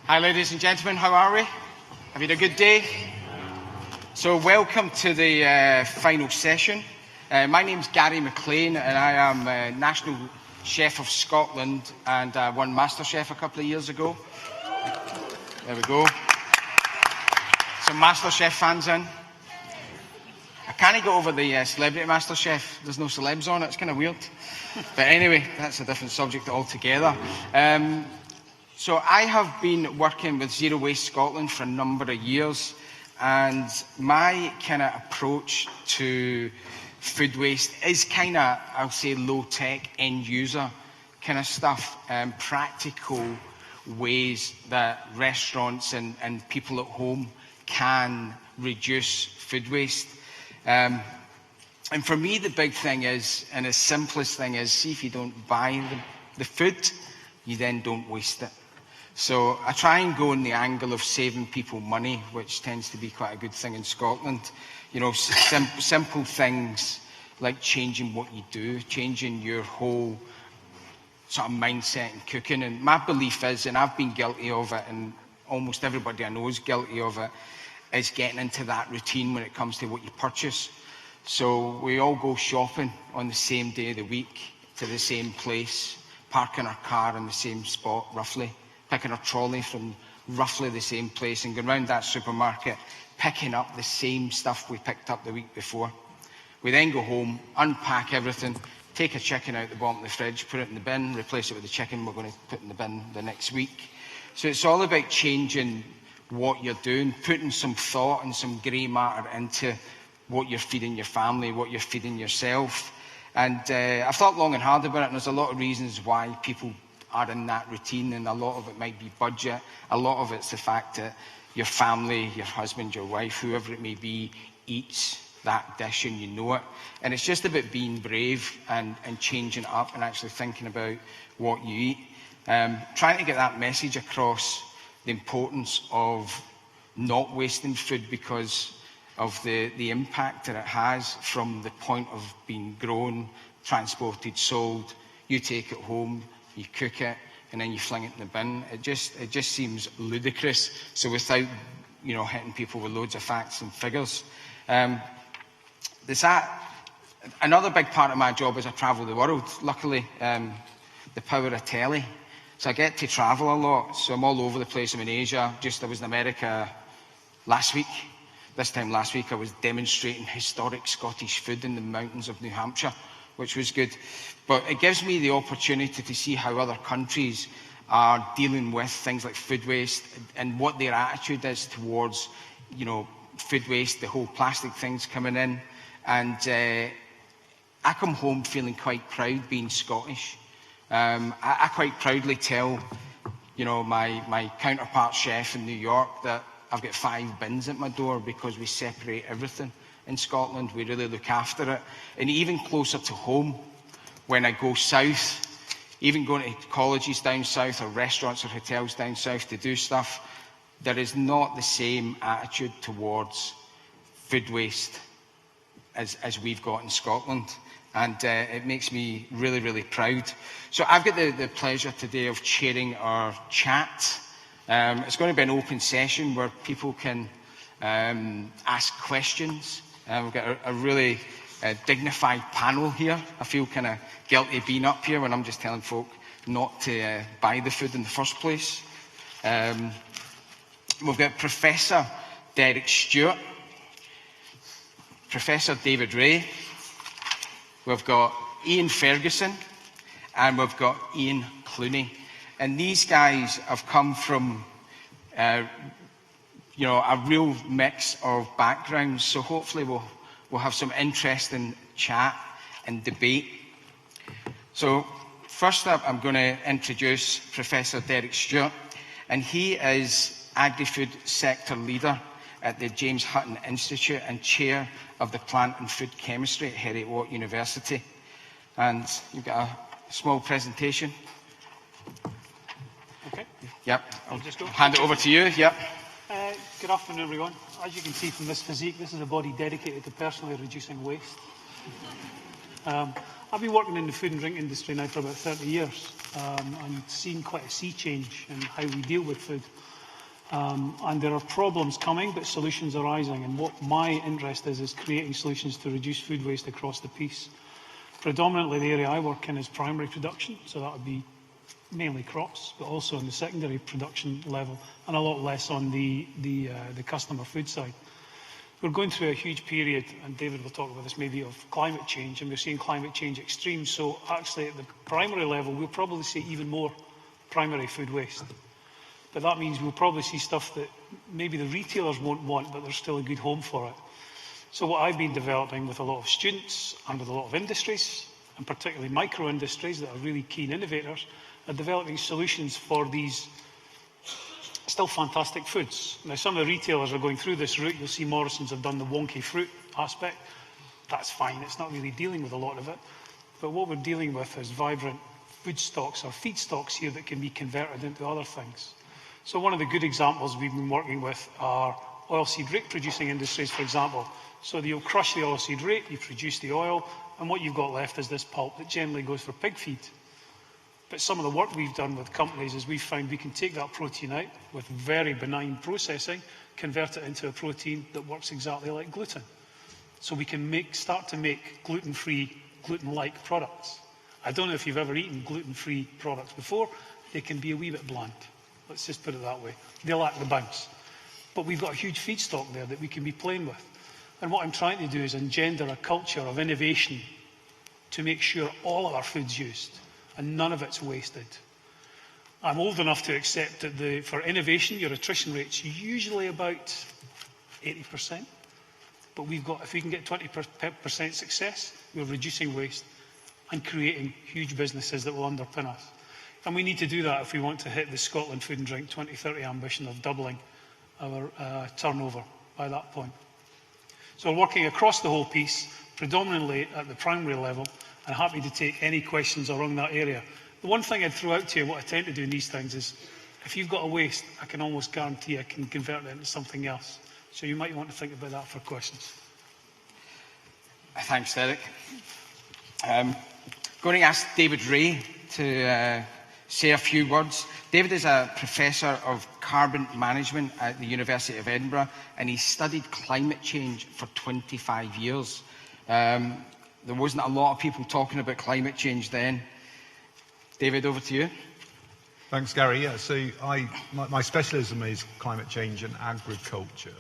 Hi ladies and gentlemen, how are we? Have you had a good day? So welcome to the final session. My name's Gary McLean and I am National Chef of Scotland and won MasterChef a couple of years ago. There we go. Some MasterChef fans in. I can't get over the Celebrity MasterChef. There's no celebs on it, it's kind of weird. But anyway, that's a different subject altogether. So I have been working with Zero Waste Scotland for a number of years, and my kind of approach to food waste is kind of, I'll say, low-tech, end-user kind of stuff, practical ways that restaurants and people at home can reduce food waste. And for me, the big thing is, and the simplest thing is, see if you don't buy the food, you then don't waste it. So I try and go in the angle of saving people money, which tends to be quite a good thing in Scotland. You know, simple things like changing what you do, changing your whole sort of mindset in cooking. And my belief is, and I've been guilty of it, and almost everybody I know is guilty of it, is getting into that routine when it comes to what you purchase. So we all go shopping on the same day of the week to the same place, parking our car in the same spot roughly, picking our trolley from roughly the same place and going round that supermarket, picking up the same stuff we picked up the week before. We then go home, unpack everything, take a chicken out the bottom of the fridge, put it in the bin, replace it with the chicken we're going to put in the bin the next week. So it's all about changing what you're doing, putting some thought and some grey matter into what you're feeding your family, what you're feeding yourself. And I've thought long and hard about it, and there's a lot of reasons why people are in that routine, and a lot of it might be budget. A lot of it's the fact that your family, your husband, your wife, whoever it may be, eats that dish and you know it. And it's just about being brave and changing it up and actually thinking about what you eat. Trying to get that message across, the importance of not wasting food because of the impact that it has from the point of being grown, transported, sold. You take it home, you cook it, and then you fling it in the bin. It just seems ludicrous. So without, you know, hitting people with loads of facts and figures. There's that. Another big part of my job is I travel the world. Luckily, the power of telly. So I get to travel a lot. So I'm all over the place. I'm in Asia. I was in America last week. This time last week I was demonstrating historic Scottish food in the mountains of New Hampshire, which was good. But it gives me the opportunity to see how other countries are dealing with things like food waste and what their attitude is towards, you know, food waste, the whole plastic things coming in. And I come home feeling quite proud being Scottish. I quite proudly tell, you know, my counterpart chef in New York that I've got 5 bins at my door because we separate everything in Scotland. We really look after it. And even closer to home, when I go south, even going to colleges down south or restaurants or hotels down south to do stuff, there is not the same attitude towards food waste as we've got in Scotland. And it makes me really, really proud. So I've got the pleasure today of chairing our chat. It's going to be an open session where people can ask questions. We've got a really dignified panel here. I feel kind of guilty being up here when I'm just telling folk not to buy the food in the first place. We've got Professor Derek Stewart, Professor David Reay, we've got Iain Ferguson, and we've got Iain Clunie. And these guys have come from you know, a real mix of backgrounds, so hopefully we'll have some interesting chat and debate. So first up, I'm going to introduce Professor Derek Stewart, and he is Agrifood Sector Leader at the James Hutton Institute and Chair of the Plant and Food Chemistry at Heriot-Watt University. And you've got a small presentation. Okay. Yep. I'll just hand it over to you. Yep. Good afternoon, everyone. As you can see from this physique, this is a body dedicated to personally reducing waste. I've been working in the food and drink industry now for about 30 years and seen quite a sea change in how we deal with food. And there are problems coming, but solutions are rising. And what my interest is creating solutions to reduce food waste across the piece. Predominantly, the area I work in is primary production, so that would be mainly crops, but also on the secondary production level, and a lot less on the customer food side. We're going through a huge period, and David will talk about this maybe, of climate change, and we're seeing climate change extreme. So actually at the primary level, we'll probably see even more primary food waste. But that means we'll probably see stuff that maybe the retailers won't want, but there's still a good home for it. So what I've been developing with a lot of students and with a lot of industries, and particularly micro industries that are really keen innovators, are developing solutions for these still fantastic foods. Now, some of the retailers are going through this route. You'll see Morrison's have done the wonky fruit aspect. That's fine. It's not really dealing with a lot of it. But what we're dealing with is vibrant food stocks or feed stocks here that can be converted into other things. So one of the good examples we've been working with are oilseed rape producing industries, for example. So you'll crush the oilseed rape, you produce the oil, and what you've got left is this pulp that generally goes for pig feed. But some of the work we've done with companies is we've found we can take that protein out with very benign processing, convert it into a protein that works exactly like gluten. So we can start to make gluten-free, gluten-like products. I don't know if you've ever eaten gluten-free products before. They can be a wee bit bland. Let's just put it that way. They lack the bounce. But we've got a huge feedstock there that we can be playing with. And what I'm trying to do is engender a culture of innovation to make sure all of our food's used and none of it's wasted. I'm old enough to accept that for innovation, your attrition rate's usually about 80%. But if we can get 20% success, we're reducing waste and creating huge businesses that will underpin us. And we need to do that if we want to hit the Scotland Food and Drink 2030 ambition of doubling our turnover by that point. So we're working across the whole piece, predominantly at the primary level, and happy to take any questions around that area. The one thing I'd throw out to you, what I tend to do in these things is, if you've got a waste, I can almost guarantee I can convert it into something else. So you might want to think about that for questions. Thanks, Derek. I'm going to ask David Reay to say a few words. David is a Professor of Carbon Management at the University of Edinburgh, and he studied climate change for 25 years. There wasn't a lot of people talking about climate change then. David, over to you. Thanks, Gary. Yeah, so my specialism is climate change and agriculture.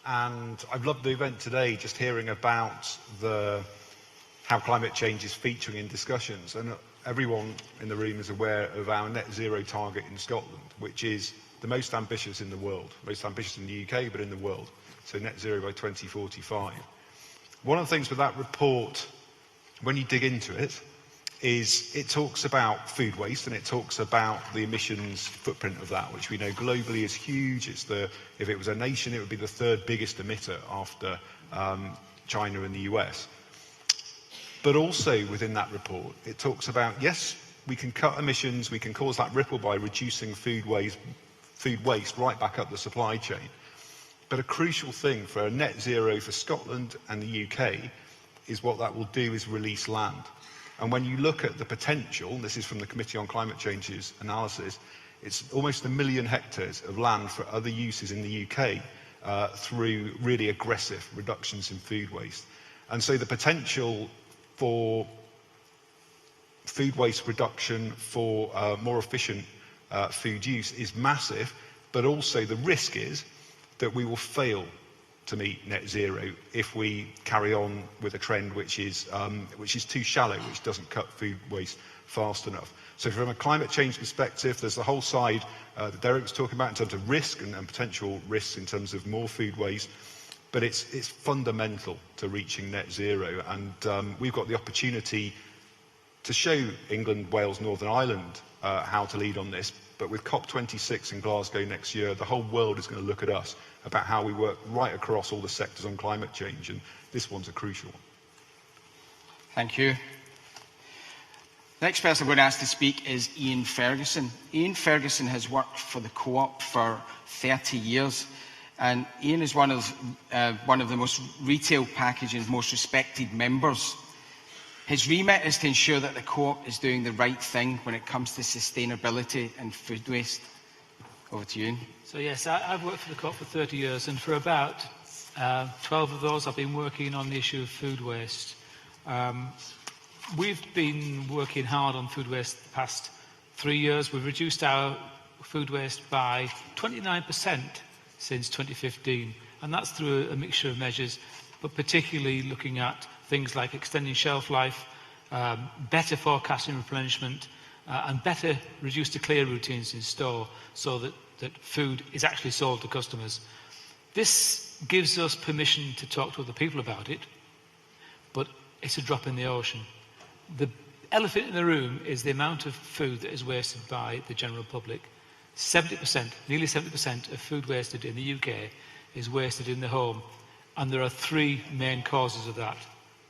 And I've loved the event today, just hearing about how climate change is featuring in discussions. And everyone in the room is aware of our net zero target in Scotland, which is the most ambitious in the world, most ambitious in the UK, but in the world. So net zero by 2045. One of the things with that report, when you dig into it, is it talks about food waste and it talks about the emissions footprint of that, which we know globally is huge. If it was a nation, it would be the third biggest emitter after China and the US. But also within that report, it talks about, yes, we can cut emissions, we can cause that ripple by reducing food waste right back up the supply chain. But a crucial thing for a net zero for Scotland and the UK is what that will do is release land. And when you look at the potential, this is from the Committee on Climate Change's analysis, it's almost 1 million hectares of land for other uses in the UK through really aggressive reductions in food waste. And so the potential for food waste reduction, for more efficient food use is massive, but also the risk is that we will fail to meet net zero if we carry on with a trend which is too shallow, which doesn't cut food waste fast enough. So from a climate change perspective, there's the whole side that Derek was talking about in terms of risk and potential risks in terms of more food waste, but it's fundamental to reaching net zero. And we've got the opportunity to show England, Wales, Northern Ireland how to lead on this. But with COP26 in Glasgow next year, the whole world is going to look at us about how we work right across all the sectors on climate change, and this one's a crucial one. Thank you. The next person I'm going to ask to speak is Iain Ferguson. Iain Ferguson has worked for the Co-op for 30 years, and Iain is one of the most retail packaging's most respected members. His remit is to ensure that the Co-op is doing the right thing when it comes to sustainability and food waste. Over to you, Iain. So yes, I've worked for the Co-op for 30 years, and for about 12 of those I've been working on the issue of food waste. We've been working hard on food waste the past 3 years. We've reduced our food waste by 29% since 2015, and that's through a mixture of measures, but particularly looking at things like extending shelf life, better forecasting replenishment, and better reduce to clear routines in store so that food is actually sold to customers. This gives us permission to talk to other people about it, but it's a drop in the ocean. The elephant in the room is the amount of food that is wasted by the general public. 70%, nearly 70% of food wasted in the UK is wasted in the home, and there are 3 main causes of that.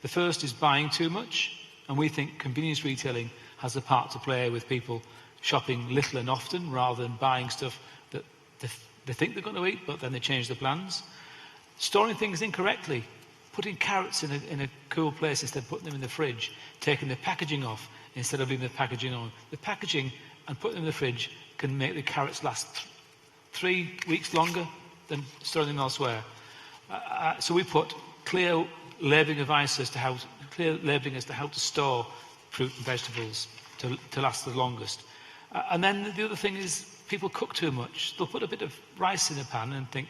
The first is buying too much, and we think convenience retailing has a part to play with people shopping little and often rather than buying stuff that they think they're going to eat, but then they change their plans. Storing things incorrectly, putting carrots in a cool place instead of putting them in the fridge, taking the packaging off instead of leaving the packaging on. The packaging and putting them in the fridge can make the carrots last 3 weeks longer than storing them elsewhere. So we put clear labelling advice as to how to store fruit and vegetables to last the longest. And then the other thing is people cook too much. They'll put a bit of rice in a pan and think,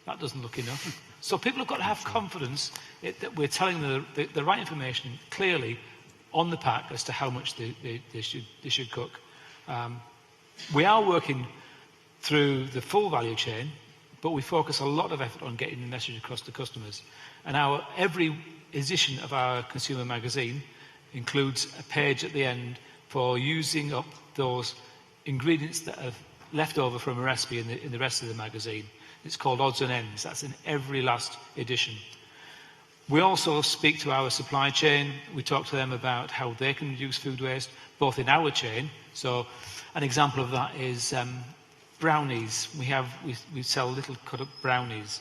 that doesn't look enough. So people have got to have confidence that we're telling them the right information clearly on the pack as to how much they should cook. We are working through the full value chain, but we focus a lot of effort on getting the message across to customers. And every edition of our consumer magazine includes a page at the end for using up those ingredients that are left over from a recipe in the rest of the magazine. It's called Odds and Ends. That's in every last edition. We also speak to our supply chain. We talk to them about how they can reduce food waste, both in our chain. So an example of that is brownies. We sell little cut-up brownies.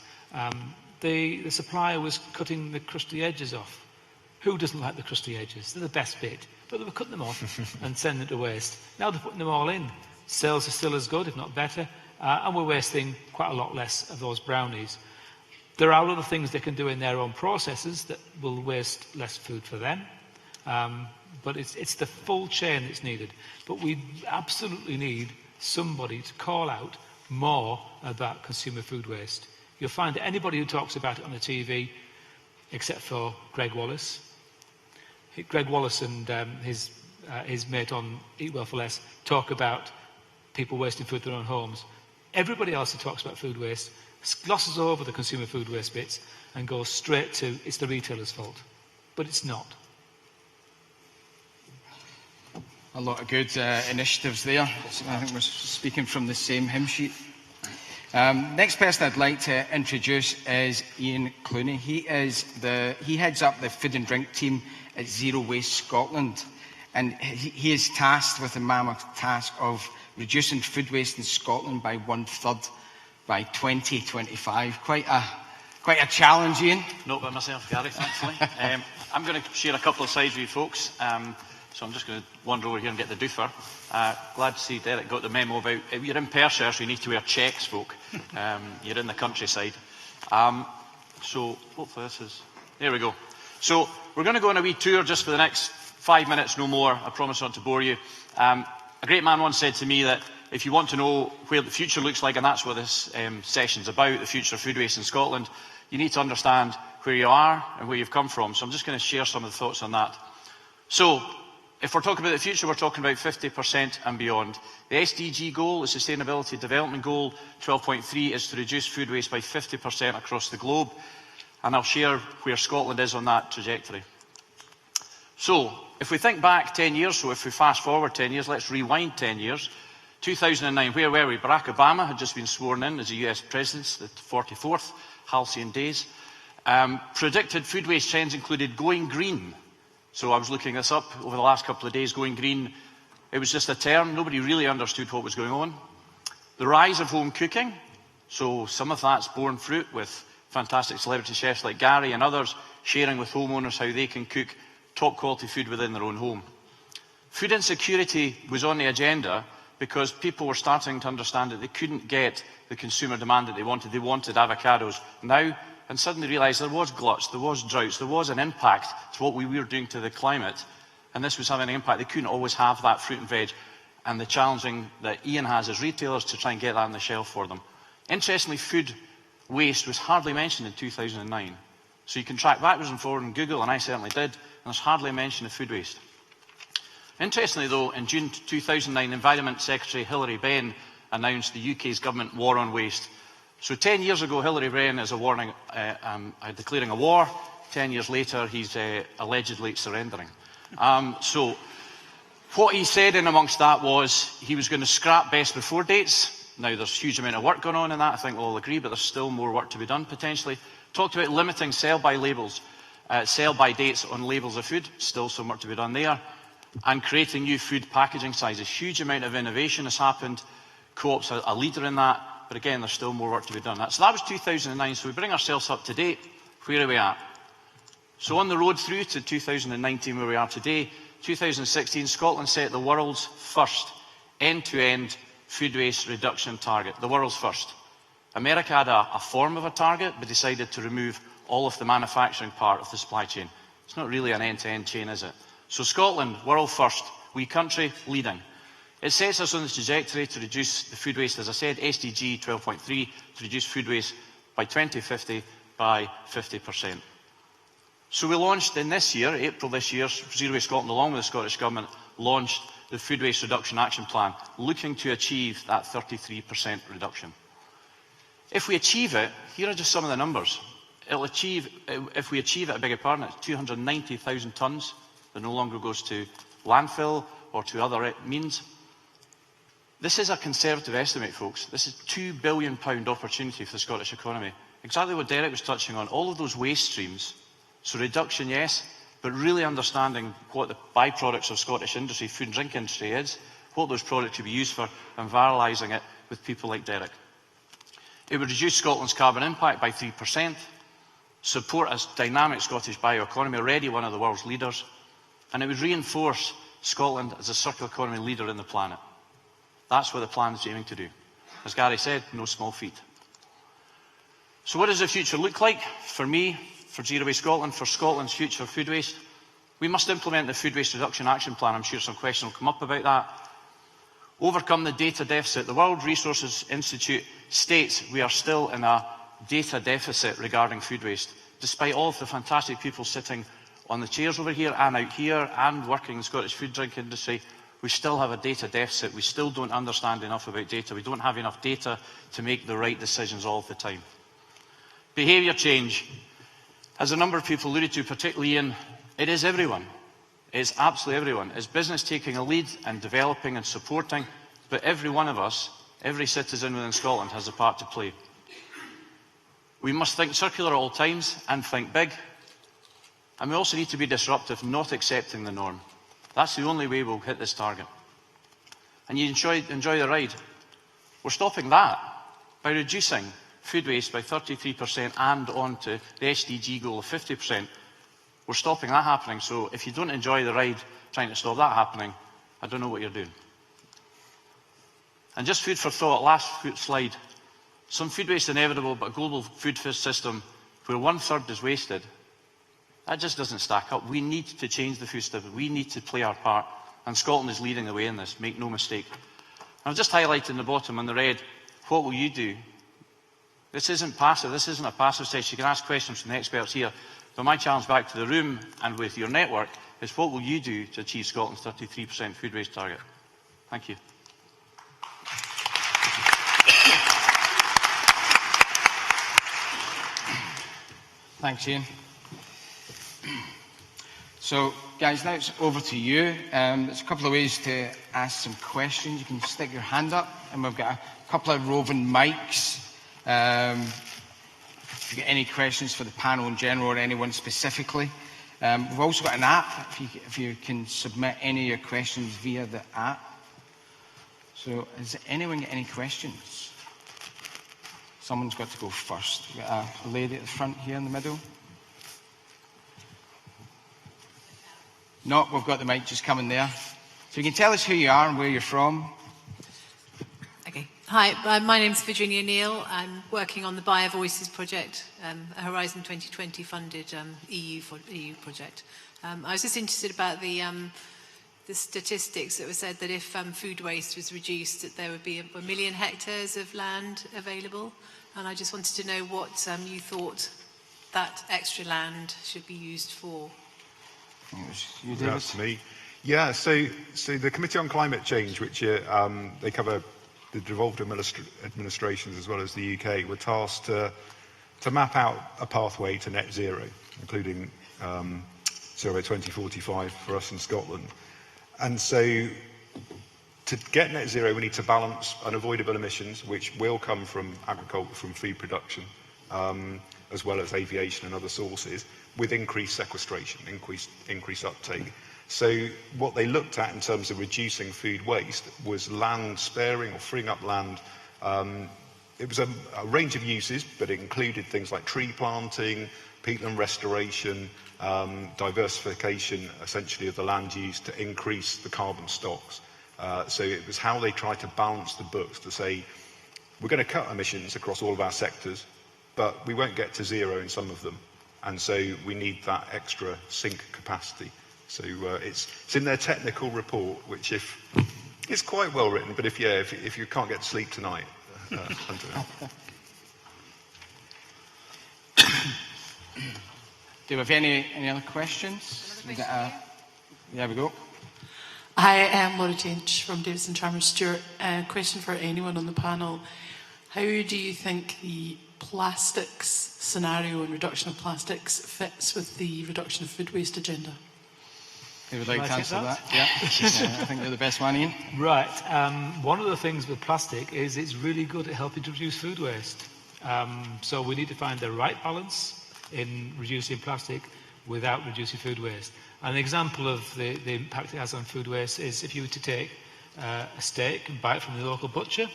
The supplier was cutting the crusty edges off. Who doesn't like the crusty edges? They're the best bit. But they were cutting them off and sending it to waste. Now they're putting them all in. Sales are still as good, if not better, and we're wasting quite a lot less of those brownies. There are other things they can do in their own processes that will waste less food for them, but it's the full chain that's needed. But we absolutely need somebody to call out more about consumer food waste. You'll find that anybody who talks about it on the TV, except for Greg Wallace and his mate on Eat Well for Less talk about people wasting food in their own homes. Everybody else who talks about food waste glosses over the consumer food waste bits and goes straight to it's the retailer's fault. But it's not. A lot of good initiatives there. I think we're speaking from the same hymn sheet. Next person I'd like to introduce is Iain Clunie. He heads up the food and drink team at Zero Waste Scotland, and he is tasked with the mammoth task of reducing food waste in Scotland by 1/3 by 2025. Quite a challenge, Iain. Not by myself, Gary, thankfully. I'm going to share a couple of slides with you folks. So I'm just going to wander over here and get the doofer. Glad to see Derek got the memo about, if you're in Perthshire, so you need to wear checks, folk. You're in the countryside. So hopefully this is, there we go. So we're going to go on a wee tour just for the next 5 minutes, no more. I promise not to bore you. A great man once said to me that if you want to know where the future looks like, and that's what this session's about, the future of food waste in Scotland, you need to understand where you are and where you've come from. So I'm just going to share some of the thoughts on that. So if we're talking about the future, we're talking about 50% and beyond. The SDG goal, the Sustainability Development Goal, 12.3, is to reduce food waste by 50% across the globe. And I'll share where Scotland is on that trajectory. So if we think back 10 years, so if we fast forward 10 years, let's rewind 10 years. 2009, where were we? Barack Obama had just been sworn in as the US President, the 44th, halcyon days. Predicted food waste trends included going green. So I was looking this up over the last couple of days. Going green, it was just a term. Nobody really understood what was going on. The rise of home cooking. So some of that's borne fruit with fantastic celebrity chefs like Gary and others sharing with homeowners how they can cook top quality food within their own home. Food insecurity was on the agenda, because people were starting to understand that they couldn't get the consumer demand that they wanted. They wanted avocados now, and suddenly realised there was gluts, there was droughts, there was an impact to what we were doing to the climate, and this was having an impact. They couldn't always have that fruit and veg, and the challenging that Iain has as retailers to try and get that on the shelf for them. Interestingly, food waste was hardly mentioned in 2009. So you can track backwards and forward on Google, and I certainly did, and there's hardly a mention of food waste. Interestingly, though, in June 2009, Environment Secretary Hilary Benn announced the UK's government war on waste. So 10 years ago, Hilary Benn is declaring a war. 10 years later, he's allegedly surrendering. So what he said in amongst that was he was going to scrap best before dates. Now, there's a huge amount of work going on in that, I think we'll all agree, but there's still more work to be done, potentially. Talked about limiting sell-by labels, sell-by dates on labels of food, still some work to be done there, and creating new food packaging sizes. Huge amount of innovation has happened. Co-op's a leader in that, but again, there's still more work to be done. So that was 2009, so we bring ourselves up to date. Where are we at? So on the road through to 2019, where we are today, 2016, Scotland set the world's first end-to-end food waste reduction target, the world's first. America had a form of a target, but decided to remove all of the manufacturing part of the supply chain. It's not really an end-to-end chain, is it? So Scotland, world first, wee country, leading. It sets us on the trajectory to reduce the food waste, as I said, SDG 12.3, to reduce food waste by 2050 by 50%. So we launched in this year, April this year, Zero Waste Scotland, along with the Scottish Government, launched the Food Waste Reduction Action Plan, looking to achieve that 33% reduction. If we achieve it, here are just some of the numbers. If we achieve it, I beg your pardon, it's 290,000 tonnes that no longer goes to landfill or to other means. This is a conservative estimate, folks. This is £2 billion opportunity for the Scottish economy. Exactly what Derek was touching on, all of those waste streams. So reduction, yes, but really understanding what the byproducts of Scottish industry, food and drink industry is, what those products could be used for, and viralising it with people like Derek. It would reduce Scotland's carbon impact by 3%, support a dynamic Scottish bioeconomy, already one of the world's leaders, and it would reinforce Scotland as a circular economy leader in the planet. That's what the plan is aiming to do. As Gary said, no small feat. So what does the future look like for me, for Zero Waste Scotland, for Scotland's future food waste? We must implement the Food Waste Reduction Action Plan. I'm sure some questions will come up about that. Overcome the data deficit. The World Resources Institute states we are still in a data deficit regarding food waste, despite all of the fantastic people sitting on the chairs over here and out here and working in the Scottish food drink industry. We still have a data deficit. We still don't understand enough about data. We don't have enough data to make the right decisions all of the time. Behaviour change. As a number of people alluded to, particularly Iain, it is everyone. It's absolutely everyone. It's business taking a lead and developing and supporting, but every one of us, every citizen within Scotland has a part to play. We must think circular at all times and think big. And we also need to be disruptive, not accepting the norm. That's the only way we'll hit this target. And you enjoy the ride. We're stopping that by reducing food waste by 33% and on to the SDG goal of 50%. We're stopping that happening. So if you don't enjoy the ride trying to stop that happening, I don't know what you're doing. And just food for thought, last slide. Some food waste inevitable, but a global food system where 1/3 is wasted, that just doesn't stack up. We need to change the food system. We need to play our part. And Scotland is leading the way in this, make no mistake. And I've just highlighted in the bottom on the red, what will you do? This isn't passive. This isn't a passive session. You can ask questions from the experts here. But my challenge back to the room and with your network is what will you do to achieve Scotland's 33% food waste target? Thank you. Thanks, Iain. So, guys, now it's over to you. There's a couple of ways to ask some questions. You can stick your hand up, and we've got a couple of roving mics. If you've got any questions for the panel in general or anyone specifically. We've also got an app, if you can submit any of your questions via the app. So, has anyone got any questions? Someone's got to go first. We've got a lady at the front here in the middle. No, we've got the mic just coming there. So you can tell us who you are and where you're from. Hi, my name is Virginia Neal. I'm working on the Buyer Voices project, a Horizon 2020 funded EU project. I was just interested about the statistics that were said that if food waste was reduced, that there would be 1 million hectares of land available. And I just wanted to know what you thought that extra land should be used for. You, David? That's me. Yeah, so the Committee on Climate Change, which they cover the devolved administrations as well as the UK, were tasked to map out a pathway to net zero, including zero by 2045 for us in Scotland. And so to get net zero, we need to balance unavoidable emissions, which will come from agriculture, from food production, as well as aviation and other sources, with increased sequestration, increased uptake. So what they looked at in terms of reducing food waste was land sparing or freeing up land. It was a range of uses, but it included things like tree planting, peatland restoration, diversification, essentially, of the land use to increase the carbon stocks. So it was how they tried to balance the books to say, we're going to cut emissions across all of our sectors, but we won't get to zero in some of them. And so we need that extra sink capacity. So it's in their technical report, which it's quite well written, but if you can't get to sleep tonight, hunt it out. Do we have any other questions? There we go. Hi, I'm Laura Change from Davidson Chalmers Stewart. Question for anyone on the panel. How do you think the plastics scenario and reduction of plastics fits with the reduction of food waste agenda? Who would like to answer that? Yeah. I think you're the best one, Iain. Right. One of the things with plastic is it's really good at helping to reduce food waste. So we need to find the right balance in reducing plastic without reducing food waste. An example of the impact it has on food waste is if you were to take a steak and buy it from the local butcher,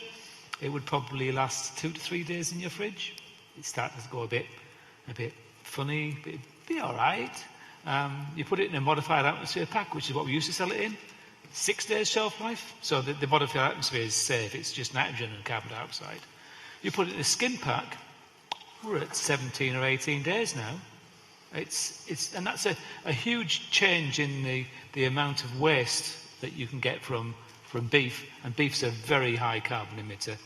it would probably last 2 to 3 days in your fridge. It starts to go a bit funny, be all right. You put it in a modified atmosphere pack, which is what we used to sell it in. 6 days shelf life. So the modified atmosphere is safe. It's just nitrogen and carbon dioxide. You put it in a skin pack, we're at 17 or 18 days now. And that's a huge change in the amount of waste that you can get from beef. And beef's a very high carbon emitter.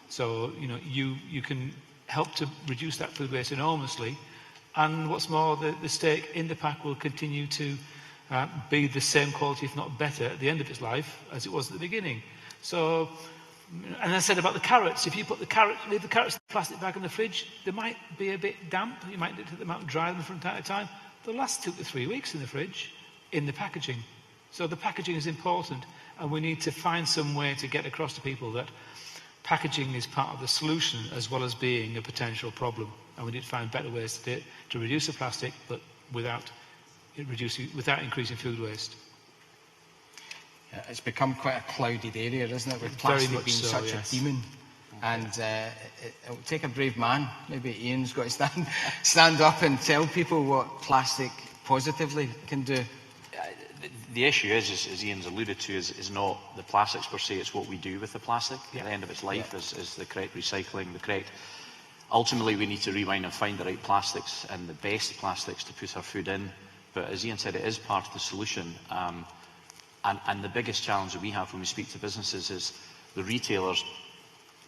So, you can help to reduce that food waste enormously. And what's more, the steak in the pack will continue to be the same quality, if not better, at the end of its life as it was at the beginning. So, and I said about the carrots, if you put leave the carrots in the plastic bag in the fridge, they might be a bit damp. You might need to take them out and dry them from time to time. They'll last 2 to 3 weeks in the fridge, in the packaging. So the packaging is important, and we need to find some way to get across to people that packaging is part of the solution as well as being a potential problem. And we need to find better ways to reduce the plastic, but without increasing food waste. Yeah, it's become quite a clouded area, isn't it, with plastic being such a demon. And it'll take a brave man. Maybe Iain's got to stand up and tell people what plastic positively can do. The issue is, as Iain's alluded to, is not the plastics per se, it's what we do with the plastic at the end of its life, is the correct recycling, the correct... Ultimately, we need to rewind and find the right plastics and the best plastics to put our food in. But as Iain said, it is part of the solution. And the biggest challenge that we have when we speak to businesses is the retailers,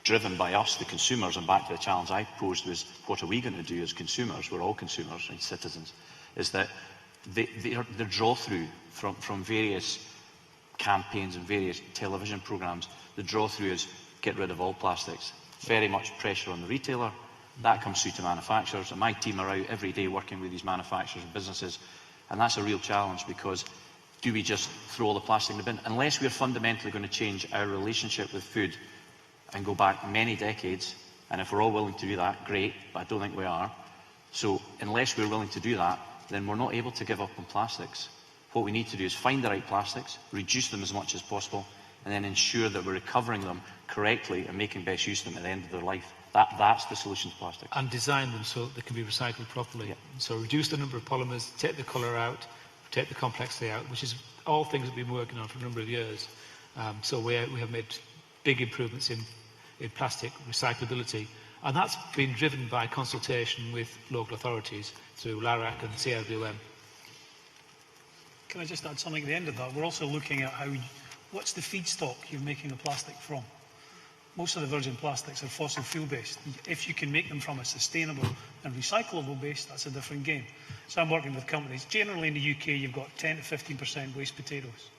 driven by us, the consumers, and back to the challenge I posed was, what are we going to do as consumers? We're all consumers and citizens. Is that the draw-through from various campaigns and various television programmes, the draw-through is get rid of all plastics. Very much pressure on the retailer. That comes through to manufacturers, and my team are out every day working with these manufacturers and businesses, and that's a real challenge, because do we just throw all the plastic in the bin? Unless we're fundamentally going to change our relationship with food and go back many decades, and if we're all willing to do that, great, but I don't think we are. So unless we're willing to do that, then we're not able to give up on plastics. What we need to do is find the right plastics, reduce them as much as possible, and then ensure that we're recovering them correctly and making best use of them at the end of their life. That's the solution to plastics. And design them so that they can be recycled properly. Yeah. So reduce the number of polymers, take the colour out, take the complexity out, which is all things we've been working on for a number of years. So we have made big improvements in in plastic recyclability. And that's been driven by consultation with local authorities through LARAC and CRBOM. Can I just add something at the end of that? We're also looking at what's the feedstock you're making the plastic from? Most of the virgin plastics are fossil fuel based. If you can make them from a sustainable and recyclable base, that's a different game. So I'm working with companies. Generally in the UK, you've got 10 to 15% waste potatoes.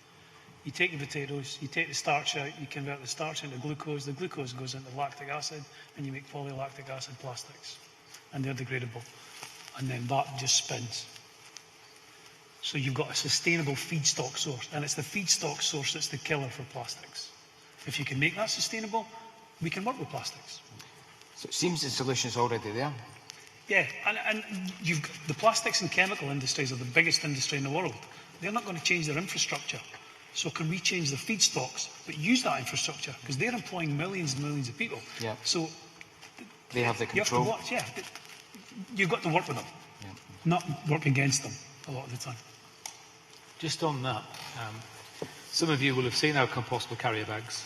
You take the potatoes, you take the starch out, you convert the starch into glucose. The glucose goes into lactic acid, and you make polylactic acid plastics. And they're degradable. And then that just spins. So you've got a sustainable feedstock source, and it's the feedstock source that's the killer for plastics. If you can make that sustainable, we can work with plastics. So it seems the solution's already there. Yeah, and the plastics and chemical industries are the biggest industry in the world. They're not going to change their infrastructure. So can we change the feedstocks, but use that infrastructure? Because they're employing millions and millions of people. Yeah. So they have the control. You have to watch, you've got to work with them, not work against them a lot of the time. Just on that, some of you will have seen our compostable carrier bags,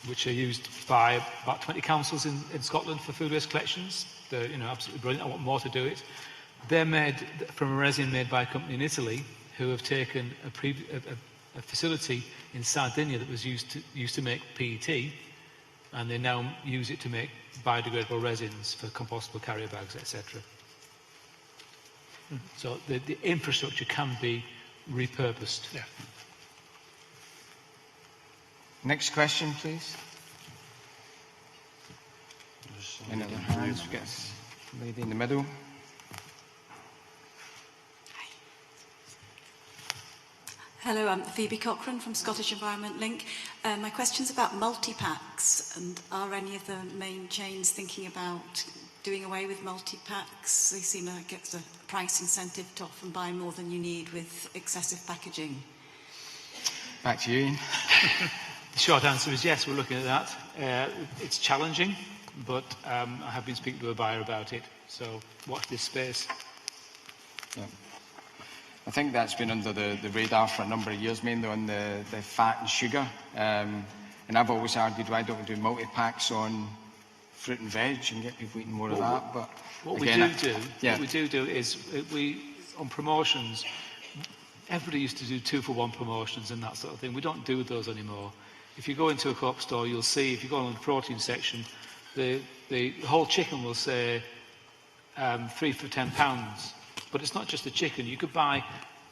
which are used by about 20 councils in Scotland for food waste collections. They're absolutely brilliant. I want more to do it. They're made from a resin made by a company in Italy who have taken a facility in Sardinia that was used to make PET, and they now use it to make biodegradable resins for compostable carrier bags, etc. So the infrastructure can be repurposed. Yeah. Next question, please. Any other hands? We've got a lady in the middle. Hello, I'm Phoebe Cochrane from Scottish Environment Link. My question's about multi-packs, and are any of the main chains thinking about doing away with multi-packs? They seem like it's a price incentive to often buy more than you need with excessive packaging. Back to you, Iain. The short answer is yes, we're looking at that. It's challenging, but I have been speaking to a buyer about it, so watch this space. Yeah. I think that's been under the radar for a number of years, mainly on the fat and sugar. And I've always argued, why don't we do multi-packs on fruit and veg and get people eating more of that? But what again, we do is on promotions, everybody used to do 2-for-1 promotions and that sort of thing. We don't do those anymore. If you go into a co-op store, you'll see, if you go on the protein section, the whole chicken will say 3 for £10. But it's not just the chicken. You could buy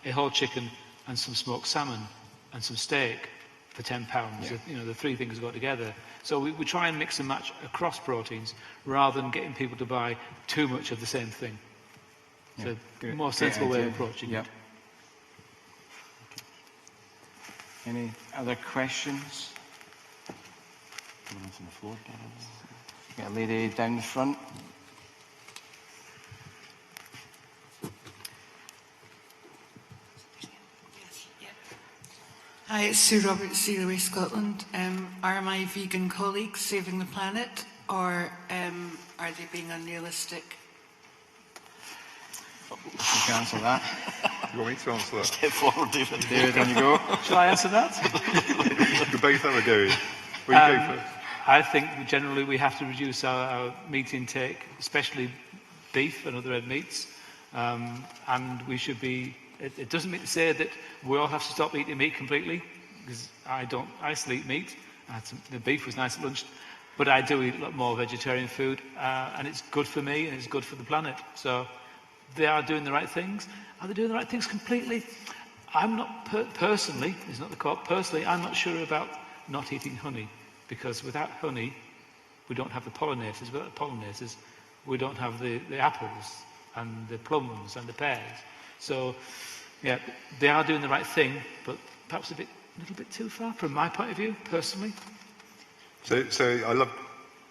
a whole chicken and some smoked salmon and some steak for £10. Yeah. The three things go together. So we try and mix and match across proteins rather than getting people to buy too much of the same thing. It's a more sensible way of approaching it. Any other questions? Got a lady down the front. Hi, it's Sue Roberts, Waste Scotland. Are my vegan colleagues saving the planet, or are they being unrealistic? You can answer that. You want me to answer that? Step forward, David. David, on you go. Shall I answer that? You both have a go. Will you go first? I think generally we have to reduce our meat intake, especially beef and other red meats, and we should be. It doesn't mean to say that we all have to stop eating meat completely, because I still eat meat. The beef was nice at lunch, but I do eat a lot more vegetarian food, and it's good for me and it's good for the planet. So they are doing the right things. Are they doing the right things completely? I'm not personally. It's not the co-op. Personally, I'm not sure about not eating honey, because without honey, we don't have the pollinators. Without the pollinators, we don't have the apples and the plums and the pears. So, yeah, they are doing the right thing, but perhaps a little bit too far from my point of view, personally. So I love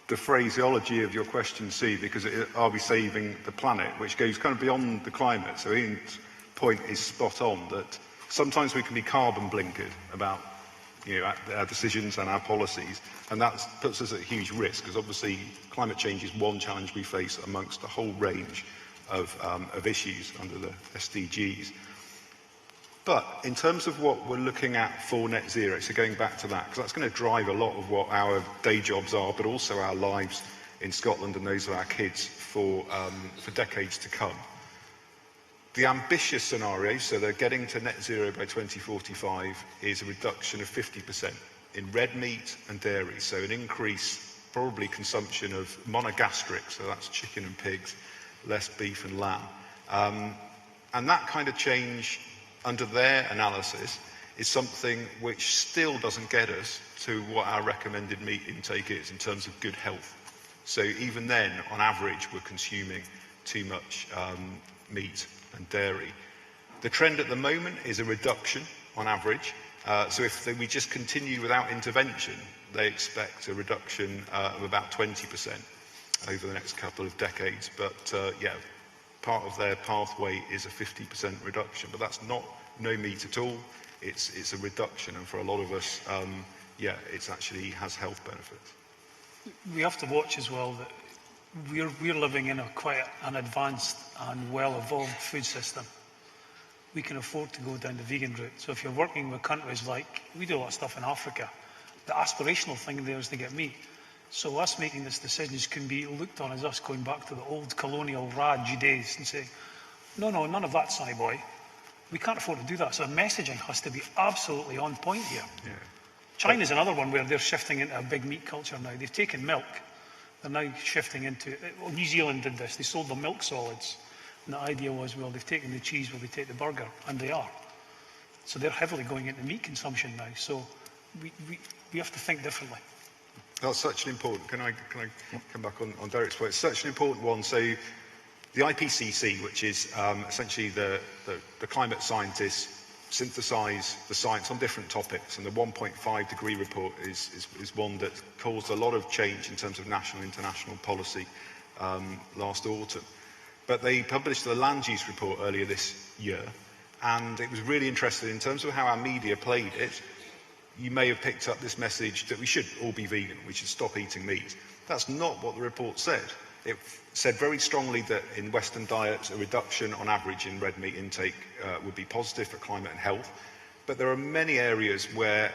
the phraseology of your question, C, because are we saving the planet, which goes kind of beyond the climate. So Ian's point is spot on, that sometimes we can be carbon blinkered about our decisions and our policies, and that puts us at huge risk, because obviously climate change is one challenge we face amongst a whole range of issues under the SDGs. But in terms of what we're looking at for net zero, so going back to that, because that's going to drive a lot of what our day jobs are, but also our lives in Scotland and those of our kids for decades to come. The ambitious scenario, so they're getting to net zero by 2045, is a reduction of 50% in red meat and dairy, so an increase, probably consumption of monogastric, so that's chicken and pigs, less beef and lamb. And that kind of change, under their analysis, is something which still doesn't get us to what our recommended meat intake is in terms of good health. So even then, on average, we're consuming too much meat and dairy. The trend at the moment is a reduction on average. So if we just continue without intervention, they expect a reduction of about 20% over the next couple of decades. But yeah, part of their pathway is a 50% reduction. But that's not no meat at all. It's a reduction, and for a lot of us, yeah, it actually has health benefits. We have to watch as well that we're living in quite an advanced and well-evolved food system. We can afford to go down the vegan route. So if you're working with countries like, we do a lot of stuff in Africa, the aspirational thing there is to get meat. So us making this decisions can be looked on as us going back to the old colonial Raj days and saying, no, none of that, sonny boy. We can't afford to do that. So the messaging has to be absolutely on point here. Yeah. China's another one where they're shifting into a big meat culture now. They've taken milk. They're now shifting into, well, New Zealand did this. They sold the milk solids. And the idea was, well, they've taken the cheese, will they take the burger? And they are. So they're heavily going into meat consumption now. So we have to think differently. That's such an important, can I come back on Derek's point? It's such an important one. So the IPCC, which is essentially the climate scientists, synthesize the science on different topics, and the 1.5 degree report is one that caused a lot of change in terms of national and international policy last autumn. But they published the land use report earlier this year, and it was really interesting in terms of how our media played it. You may have picked up this message that we should all be vegan, we should stop eating meat. That's not what the report said. It said very strongly that in Western diets, a reduction on average in red meat intake would be positive for climate and health. But there are many areas where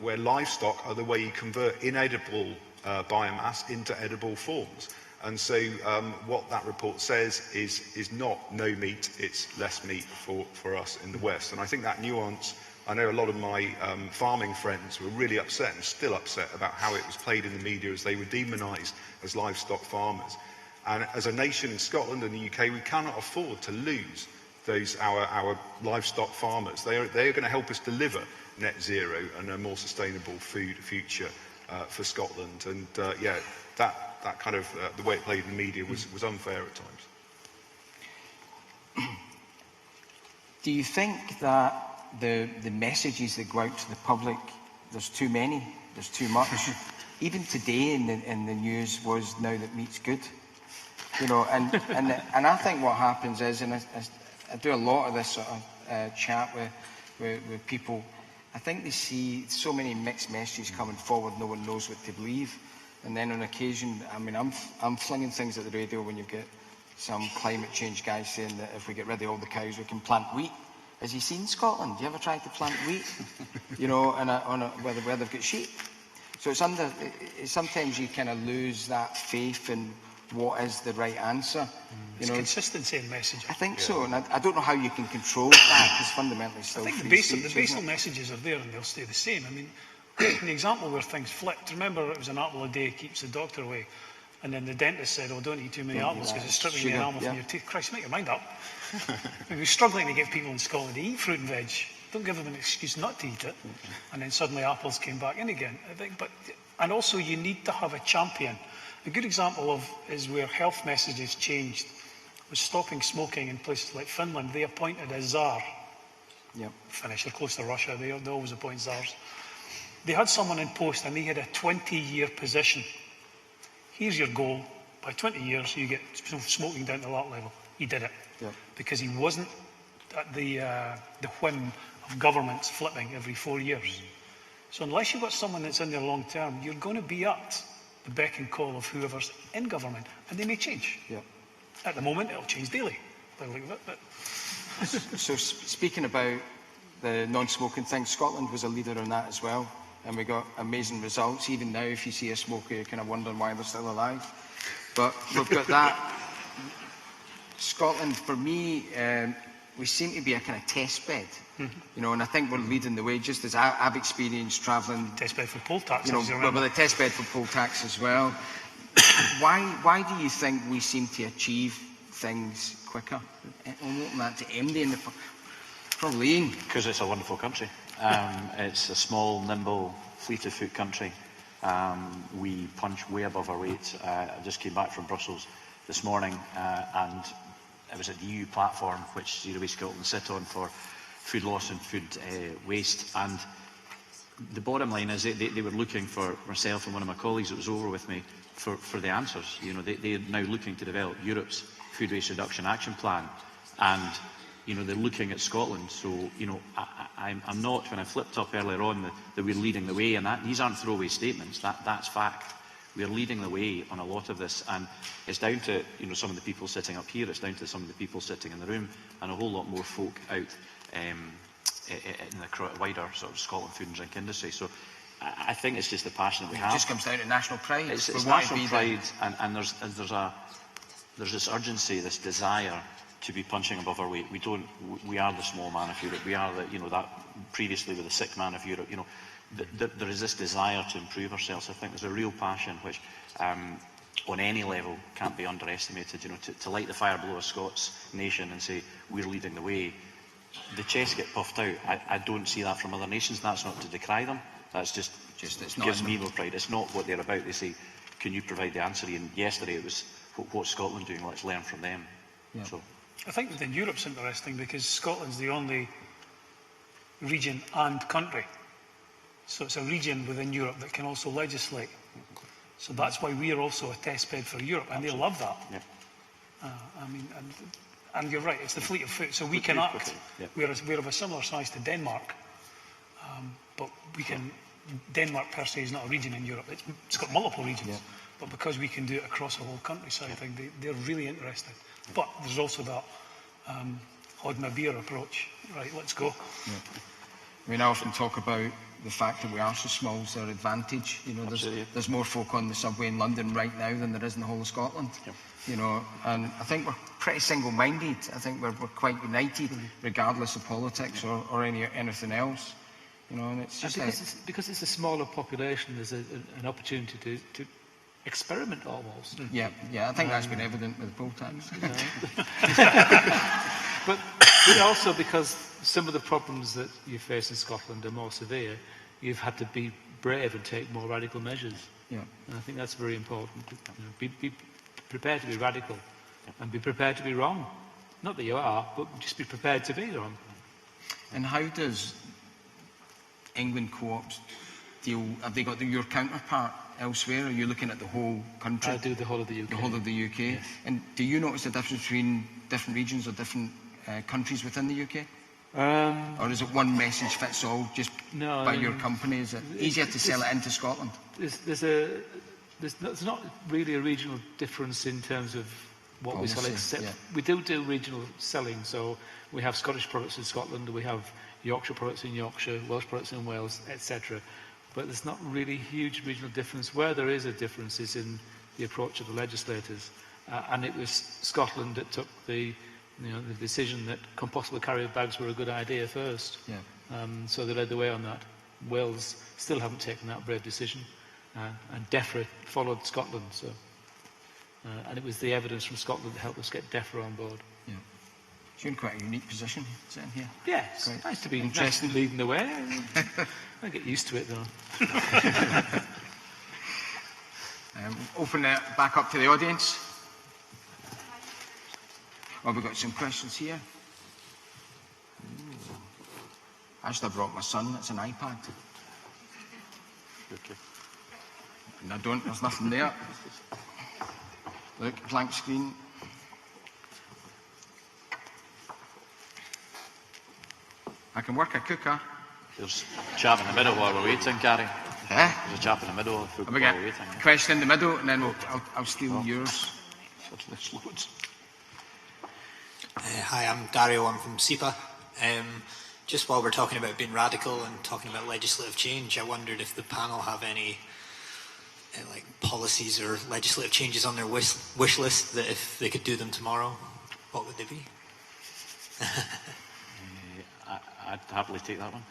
livestock are the way you convert inedible biomass into edible forms. And so what that report says is not no meat, it's less meat for us in the West. And I think that nuance, I know a lot of my farming friends were really upset and still upset about how it was played in the media as they were demonised as livestock farmers. And as a nation in Scotland and the UK, we cannot afford to lose our livestock farmers. They are going to help us deliver net zero and a more sustainable food future for Scotland. And yeah, that kind of the way it played in the media was unfair at times. Do you think that the messages that go out to the public, there's too many, there's too much? Even today in the news was now that meat's good, you know, and I think what happens is, and I do a lot of this sort of chat with people, I think they see so many mixed messages coming forward, no one knows what to believe. And then on occasion, I mean, I'm flinging things at the radio when you get some climate change guys saying that if we get rid of all the cows, we can plant wheat. Has he seen Scotland? Do you ever try to plant wheat? You know, where they've got sheep. So it's sometimes you kind of lose that faith in what is the right answer. It's consistency in messaging. I think so, and I don't know how you can control that, because fundamentally still I think the basal messages are there and they'll stay the same. I mean, the example where things flipped, remember it was an apple a day keeps the doctor away, and then the dentist said, oh, don't eat too many apples because it's stripping the enamel from your teeth. Christ, make your mind up. We're struggling to get people in Scotland to eat fruit and veg. Don't give them an excuse not to eat it. And then suddenly apples came back in again. I think, and also you need to have a champion. A good example is where health messages changed was stopping smoking in places like Finland. They appointed a czar. Yep. Finnish, they're close to Russia. They always appoint czars. They had someone in post and they had a 20-year position. Here's your goal. By 20 years, you get smoking down to that level. He did it. Yep. Because he wasn't at the whim of governments flipping every 4 years. So unless you've got someone that's in there long term, you're going to be at the beck and call of whoever's in government, and they may change. Yep. At the moment, it'll change daily. But so speaking about the non-smoking thing. Scotland was a leader on that as well, and we got amazing results. Even now, if you see a smoker, you're kind of wondering why they're still alive. But we've got that. Scotland, for me, we seem to be a kind of test bed, you know, and I think we're leading the way, just as I've experienced travelling. Test bed for poll tax, you know, with a test bed for poll tax as well. Why do you think we seem to achieve things quicker? I'll open that to MD and probably Iain. Because it's a wonderful country. It's a small, nimble, fleet-of-foot country. We punch way above our weight. I just came back from Brussels this morning, and it was at the EU platform, which Zero Waste Scotland sit on, for food loss and food waste. And the bottom line is they were looking for myself and one of my colleagues that was over with me for the answers. You know, they're now looking to develop Europe's food waste reduction action plan, and you know, they're looking at Scotland. So you know, I'm not, when I flipped up earlier on that we're leading the way, and these aren't throwaway statements. That's fact. We're leading the way on a lot of this, and it's down to, you know, some of the people sitting up here. It's down to some of the people sitting in the room, and a whole lot more folk out in the wider sort of Scotland food and drink industry. So I think it's just the passion that we have. It just comes down to national pride. It's national pride, and there's this urgency, this desire to be punching above our weight. We are the small man of Europe. We are the, you know, that previously with the sick man of Europe. You know, there is this desire to improve ourselves. I think there's a real passion which, on any level, can't be underestimated. You know, to light the fire below a Scots nation and say we're leading the way. The chests get puffed out. I don't see that from other nations. That's not to decry them. That's just it gives me more pride. It's not what they're about. They say, can you provide the answer? And yesterday it was, what's Scotland doing? Let's learn from them. Yeah. So I think within Europe's interesting because Scotland's the only region and country. So it's a region within Europe that can also legislate. So that's why we are also a test bed for Europe, and they love that. Yeah. I mean, and you're right, it's the fleet of foot, so we can act. Yeah. We're of a similar size to Denmark, but we can. Denmark per se is not a region in Europe. It's got multiple regions, but because we can do it across the whole countryside, I think they're really interested. But there's also that hod my beer approach. Right, let's go. Yeah. I mean, I often talk about the fact that we are so small is our advantage. You know, there's more folk on the subway in London right now than there is in the whole of Scotland. Yep. You know, and I think we're pretty single-minded. I think we're quite united, regardless of politics or anything else. You know, and it's just because it's a smaller population, there's an opportunity to experiment almost. Yeah, I think that's been evident with the poll tax. But also because some of the problems that you face in Scotland are more severe, you've had to be brave and take more radical measures. Yeah. And I think that's very important. You know, be prepared to be radical and be prepared to be wrong. Not that you are, but just be prepared to be wrong. And how does England co-ops deal? Have they got your counterpart elsewhere? Or are you looking at the whole country? I do the whole of the UK. The whole of the UK. Yes. And do you notice the difference between different regions or different countries within the UK? Or is it one message fits all just by your company? Is it easier to sell it into Scotland? There's not really a regional difference in terms of what we sell, except we do regional selling. So we have Scottish products in Scotland, we have Yorkshire products in Yorkshire, Welsh products in Wales, etc. But there's not really huge regional difference. Where there is a difference is in the approach of the legislators. And it was Scotland that took the decision that compostable carrier bags were a good idea first. Yeah. So they led the way on that. Wales still haven't taken that brave decision, and DEFRA followed Scotland. So, and it was the evidence from Scotland that helped us get DEFRA on board. Yeah. So you're in quite a unique position sitting here. Yeah, it's nice to be leading the way. I get used to it though. Open it back up to the audience. Well, we've got some questions here. Actually, I brought my son. It's an iPad. Okay. And there's nothing there. Look, blank screen. I can work a cooker. There's a chap in the middle while we're waiting, Gary. There's a chap in the middle while we're waiting. Question in the middle, and then I'll steal yours. There's loads. Hi, I'm Dario. I'm from SEPA. Just while we're talking about being radical and talking about legislative change, I wondered if the panel have any like policies or legislative changes on their wish list that if they could do them tomorrow, what would they be? I'd happily take that one.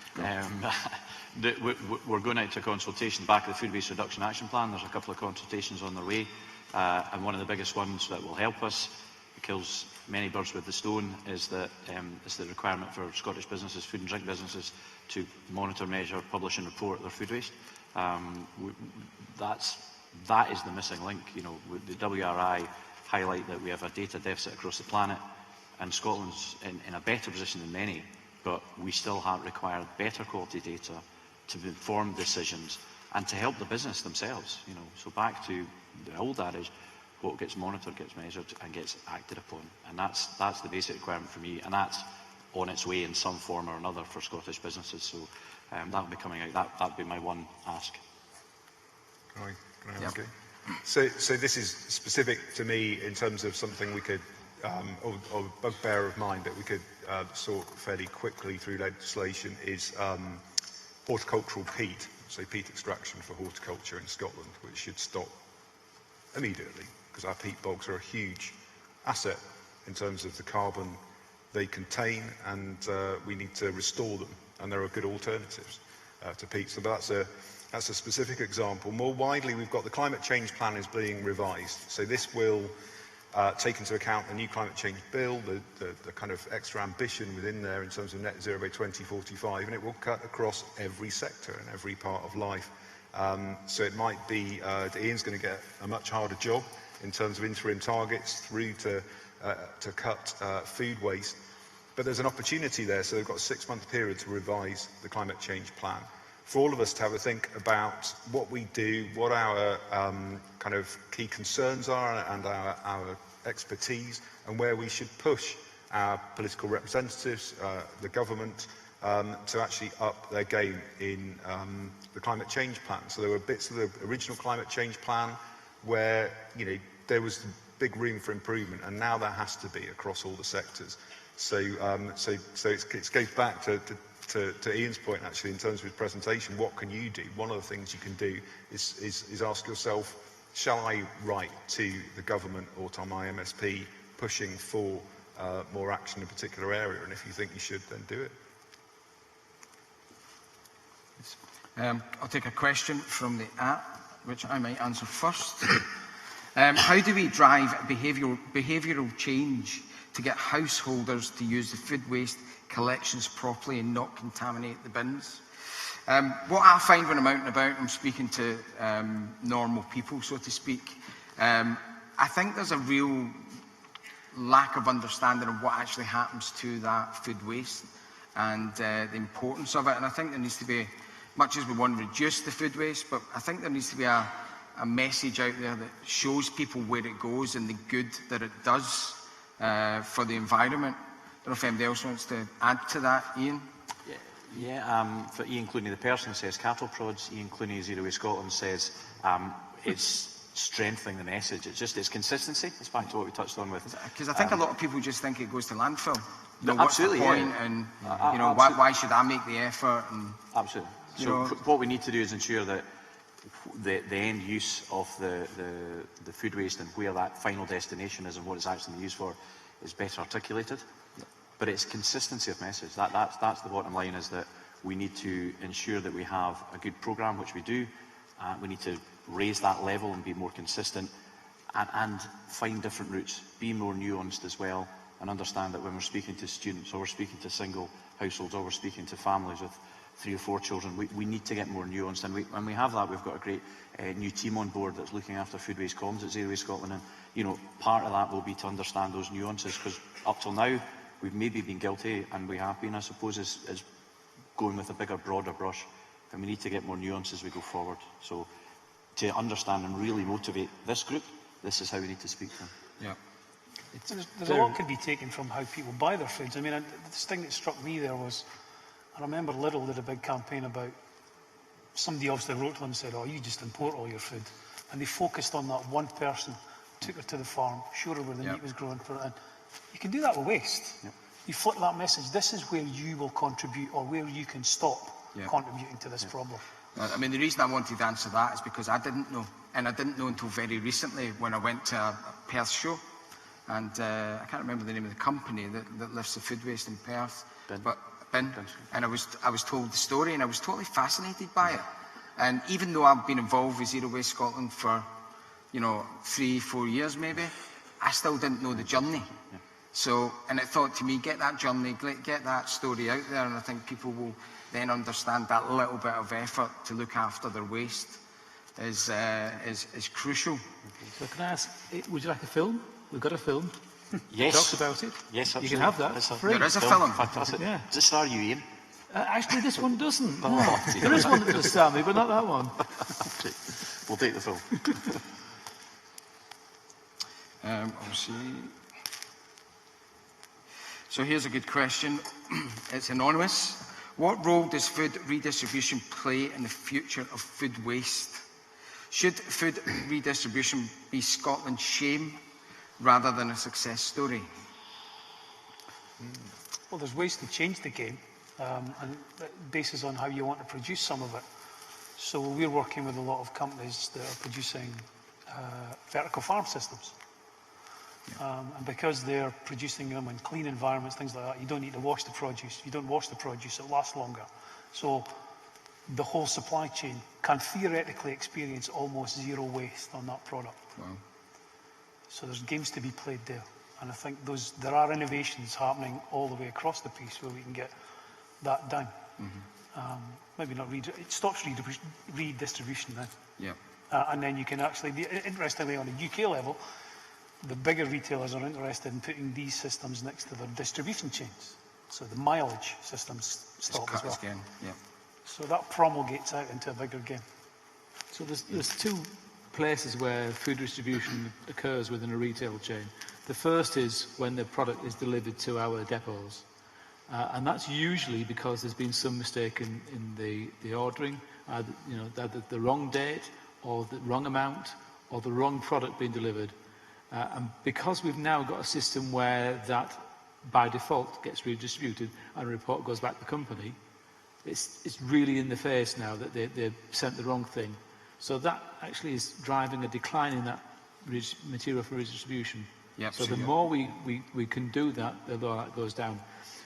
We're going out to consultation back of the Food Waste Reduction Action Plan. There's a couple of consultations on their way, and one of the biggest ones that will help us, it kills many birds with the stone, is the requirement for Scottish businesses, food and drink businesses, to monitor, measure, publish and report their food waste. That is the missing link. You know, the WRI highlight that we have a data deficit across the planet, and Scotland's in a better position than many, but we still have required better quality data to inform decisions and to help the business themselves. You know, so back to the old adage, what gets monitored gets measured and gets acted upon, and that's the basic requirement for me, and that's on its way in some form or another for Scottish businesses. So that will be coming out. That would be my one ask. Can I ask you? So this is specific to me in terms of something we could, or a bugbear of mine that we could sort fairly quickly through legislation is horticultural peat, so peat extraction for horticulture in Scotland, which should stop immediately, because our peat bogs are a huge asset in terms of the carbon they contain, and we need to restore them, and there are good alternatives to peat. So that's a specific example. More widely, we've got the climate change plan is being revised. So this will take into account the new climate change bill, the kind of extra ambition within there in terms of net zero by 2045, and it will cut across every sector and every part of life. So it might be Iain's going to get a much harder job in terms of interim targets through to cut food waste. But there's an opportunity there, so they've got a 6-month period to revise the climate change plan. For all of us to have a think about what we do, what our kind of key concerns are and our expertise, and where we should push our political representatives, the government, to actually up their game in the climate change plan. So there were bits of the original climate change plan where, you know, there was big room for improvement, and now that has to be across all the sectors. So it goes back to Iain's point, actually, in terms of his presentation. What can you do? One of the things you can do is ask yourself, shall I write to the government or to my MSP pushing for more action in a particular area? And if you think you should, then do it. I'll take a question from the app, which I might answer first. How do we drive behavioural change to get householders to use the food waste collections properly and not contaminate the bins? What I find when I'm out and about, I'm speaking to normal people, so to speak, I think there's a real lack of understanding of what actually happens to that food waste and the importance of it. And I think there needs to be, much as we want to reduce the food waste, but I think there needs to be a message out there that shows people where it goes and the good that it does for the environment. I don't know if anybody else wants to add to that, Iain? For Iain Clunie, the person who says cattle prods, Iain Clunie, Zero Waste Scotland, says it's strengthening the message. It's consistency. It's back to what we touched on with. Because I think a lot of people just think it goes to landfill. You know, absolutely, what's the point? yeah. And you know, why should I make the effort? And, absolutely. So what we need to do is ensure that the end use of the food waste and where that final destination is and what it's actually used for is better articulated. But it's consistency of message. That's the bottom line, is that we need to ensure that we have a good programme, which we do. We need to raise that level and be more consistent and find different routes, be more nuanced as well, and understand that when we're speaking to students or we're speaking to single households or we're speaking to families with 3 or 4 children, we need to get more nuanced. And when we have that, we've got a great new team on board that's looking after food waste comms at Zero Waste Scotland. And, you know, part of that will be to understand those nuances, because up till now, we've maybe been guilty, and we have been, I suppose, is going with a bigger, broader brush. And we need to get more nuance as we go forward. So to understand and really motivate this group, this is how we need to speak to them. Yeah. There's a lot can be taken from how people buy their foods. I mean, this thing that struck me there was, I remember Lidl did a big campaign about, somebody obviously wrote to them and said, oh, you just import all your food. And they focused on that one person, took her to the farm, showed her where the meat was grown for it. And you can do that with waste. you flip that message. This is where you will contribute, or where you can stop contributing to this problem. I mean, the reason I wanted to answer that is because I didn't know. And I didn't know until very recently when I went to a Perth show. And I can't remember the name of the company that lifts the food waste in Perth. Bin. And I was told the story, and I was totally fascinated by it. And even though I've been involved with Zero Waste Scotland for, 3-4 years maybe, I still didn't know the journey. Yeah. So, and it thought to me, get that journey, get that story out there, and I think people will then understand that little bit of effort to look after their waste is crucial. Okay. So can I ask, would you like a film? We've got a film. Yes. Talks about it. Yes, absolutely. You can have that. There is a film. Fantastic. Yeah. Does it star you, Ian? Actually, this one doesn't. No. There is one that does star me, but not that one. We'll take the film. Obviously. So here's a good question. It's anonymous. What role does food redistribution play in the future of food waste? Should food redistribution be Scotland's shame rather than a success story? Well, there's ways to change the game, and basis on how you want to produce some of it. So we're working with a lot of companies that are producing vertical farm systems. And because they're producing them in clean environments, things like that, you don't need to wash the produce. You don't wash the produce, it lasts longer. So the whole supply chain can theoretically experience almost zero waste on that product. Wow. So there's games to be played there. And I think there are innovations happening all the way across the piece where we can get that done. Mm-hmm. Maybe not it stops redistribution then. Yeah. And then you can actually, interestingly on a UK level, the bigger retailers are interested in putting these systems next to their distribution chains. So the mileage systems stop as well. Again. Yeah. So that promulgates out into a bigger game. So there's two places where food distribution occurs within a retail chain. The first is when the product is delivered to our depots. And that's usually because there's been some mistake in the ordering, either the wrong date, or the wrong amount, or the wrong product being delivered. And because we've now got a system where that, by default, gets redistributed and a report goes back to the company, it's really in the face now that they sent the wrong thing. So that actually is driving a decline in that material for redistribution. Yep, so the more we can do that, the more that goes down.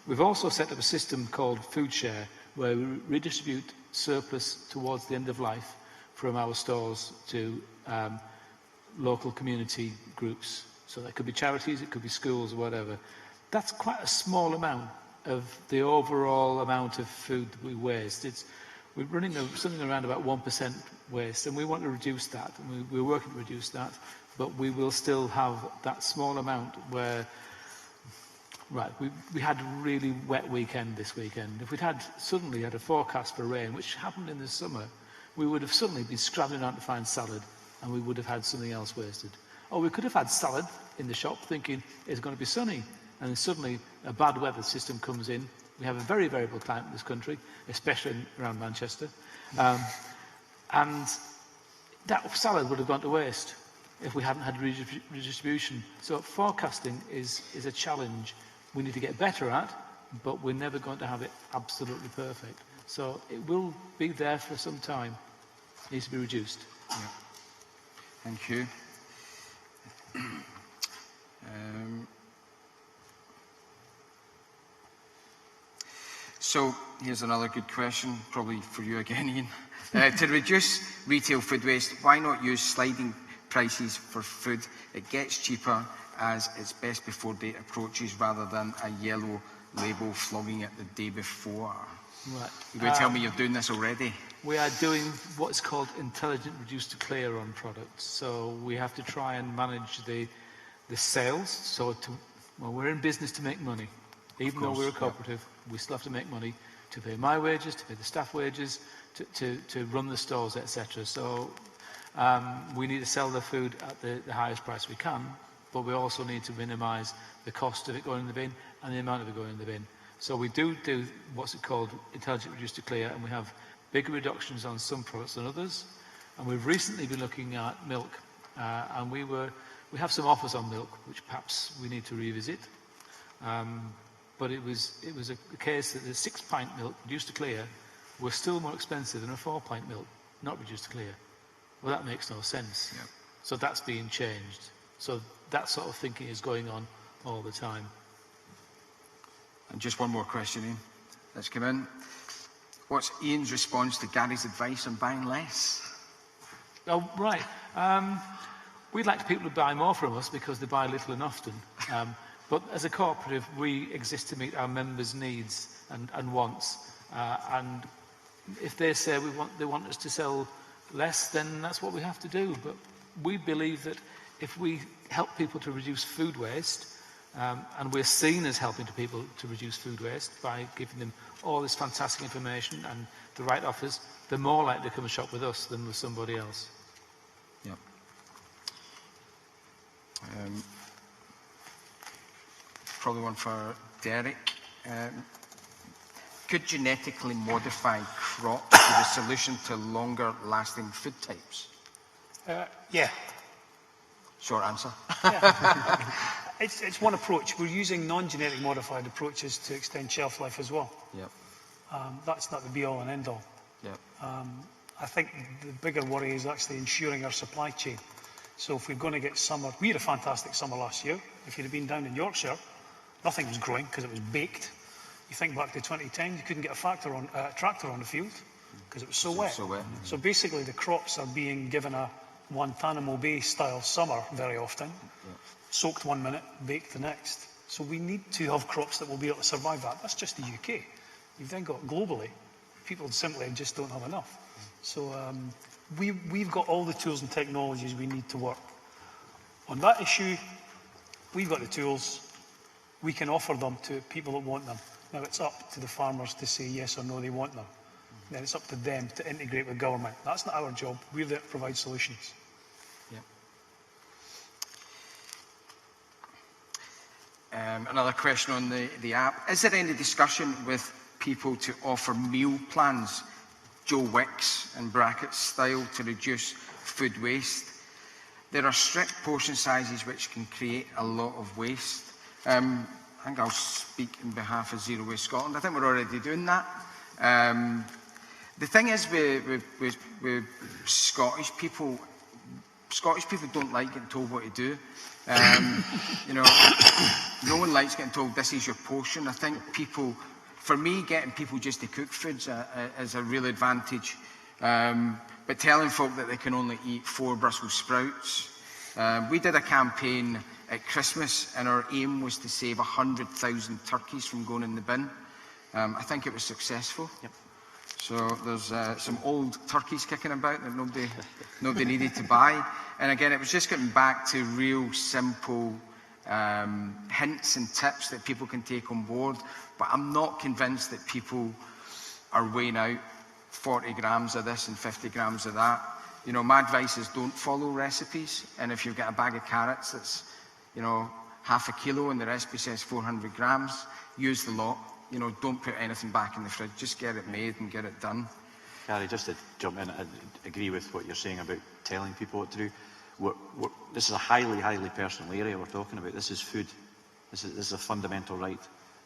We've also set up a system called Food Share, where we redistribute surplus towards the end of life from our stores to local community groups. So that could be charities, it could be schools, or whatever. That's quite a small amount of the overall amount of food that we waste. We're running something around about 1% waste, and we want to reduce that. And we're working to reduce that, but we will still have that small amount where, right, we had a really wet weekend this weekend. If we'd suddenly had a forecast for rain, which happened in the summer, we would have suddenly been scrabbling around to find salad, and we would have had something else wasted. Or we could have had salad in the shop thinking it's going to be sunny, and then suddenly a bad weather system comes in. We have a very variable climate in this country, especially around Manchester. And that salad would have gone to waste if we hadn't had redistribution. So forecasting is a challenge we need to get better at, but we're never going to have it absolutely perfect. So it will be there for some time. It needs to be reduced. Yeah. Thank you. So here's another good question, probably for you again, Ian. To reduce retail food waste, why not use sliding prices for food? It gets cheaper as its best before date approaches rather than a yellow label flogging it the day before. Right. You're going to tell me you're doing this already? We are doing what's called intelligent reduce to clear on products. So we have to try and manage the sales. So we're in business to make money. Even though we're a cooperative, we still have to make money to pay my wages, to pay the staff wages, to run the stores, etc. So we need to sell the food at the highest price we can, but we also need to minimise the cost of it going in the bin and the amount of it going in the bin. So we do what's called intelligent reduce to clear, and we have bigger reductions on some products than others. And we've recently been looking at milk, and we have some offers on milk, which perhaps we need to revisit. but it was a case that the 6-pint milk reduced to clear was still more expensive than a 4-pint milk not reduced to clear. Well, that makes no sense. Yep. So that's being changed. So that sort of thinking is going on all the time. And just one more question, Iain. Let's come in. What's Ian's response to Gary's advice on buying less? Oh, right. We'd like people to buy more from us because they buy little and often. But as a cooperative, we exist to meet our members' needs and wants. And if they say they want us to sell less, then that's what we have to do. But we believe that if we help people to reduce food waste, and we're seen as helping people to reduce food waste by giving them all this fantastic information and the right offers, they're more likely to come and shop with us than with somebody else. Yep. Probably one for Derek. Could genetically modify crops be the solution to longer lasting food types? Yeah. Short answer. Yeah. It's one approach. We're using non-genetic modified approaches to extend shelf life as well. Yep. That's not the be-all and end-all. Yep. I think the bigger worry is actually ensuring our supply chain. So if we're going to get summer, we had a fantastic summer last year. If you'd have been down in Yorkshire, nothing was growing because it was baked. You think back to 2010, you couldn't get a tractor on the field because it was so wet. So basically the crops are being given a Guantanamo Bay style summer very often. Yep. Soaked 1 minute, baked the next. So we need to have crops that will be able to survive that. That's just the UK. You've then got globally, people simply just don't have enough. So we've got all the tools and technologies we need to work. On that issue, we've got the tools. We can offer them to people that want them. Now it's up to the farmers to say yes or no they want them. Then it's up to them to integrate with government. That's not our job. We're there to provide solutions. Another question on the app. Is there any discussion with people to offer meal plans, Joe Wicks in brackets style, to reduce food waste? There are strict portion sizes which can create a lot of waste. I think I'll speak on behalf of Zero Waste Scotland. I think we're already doing that. The thing is with Scottish people don't like getting told what to do. You know, no one likes getting told this is your portion. I think for me, getting people just to cook foods is a real advantage. But telling folk that they can only eat 4 Brussels sprouts. We did a campaign at Christmas and our aim was to save 100,000 turkeys from going in the bin. I think it was successful. Yep. So there's some old turkeys kicking about that nobody needed to buy. And again, it was just getting back to real simple hints and tips that people can take on board. But I'm not convinced that people are weighing out 40 grams of this and 50 grams of that. You know, my advice is don't follow recipes. And if you've got a bag of carrots that's, you know, half a kilo and the recipe says 400 grams, use the lot. You know, don't put anything back in the fridge. Just get it made and get it done. Gary, just to jump in, I agree with what you're saying about telling people what to do. This is a highly, highly personal area we're talking about. This is food. This is a fundamental right.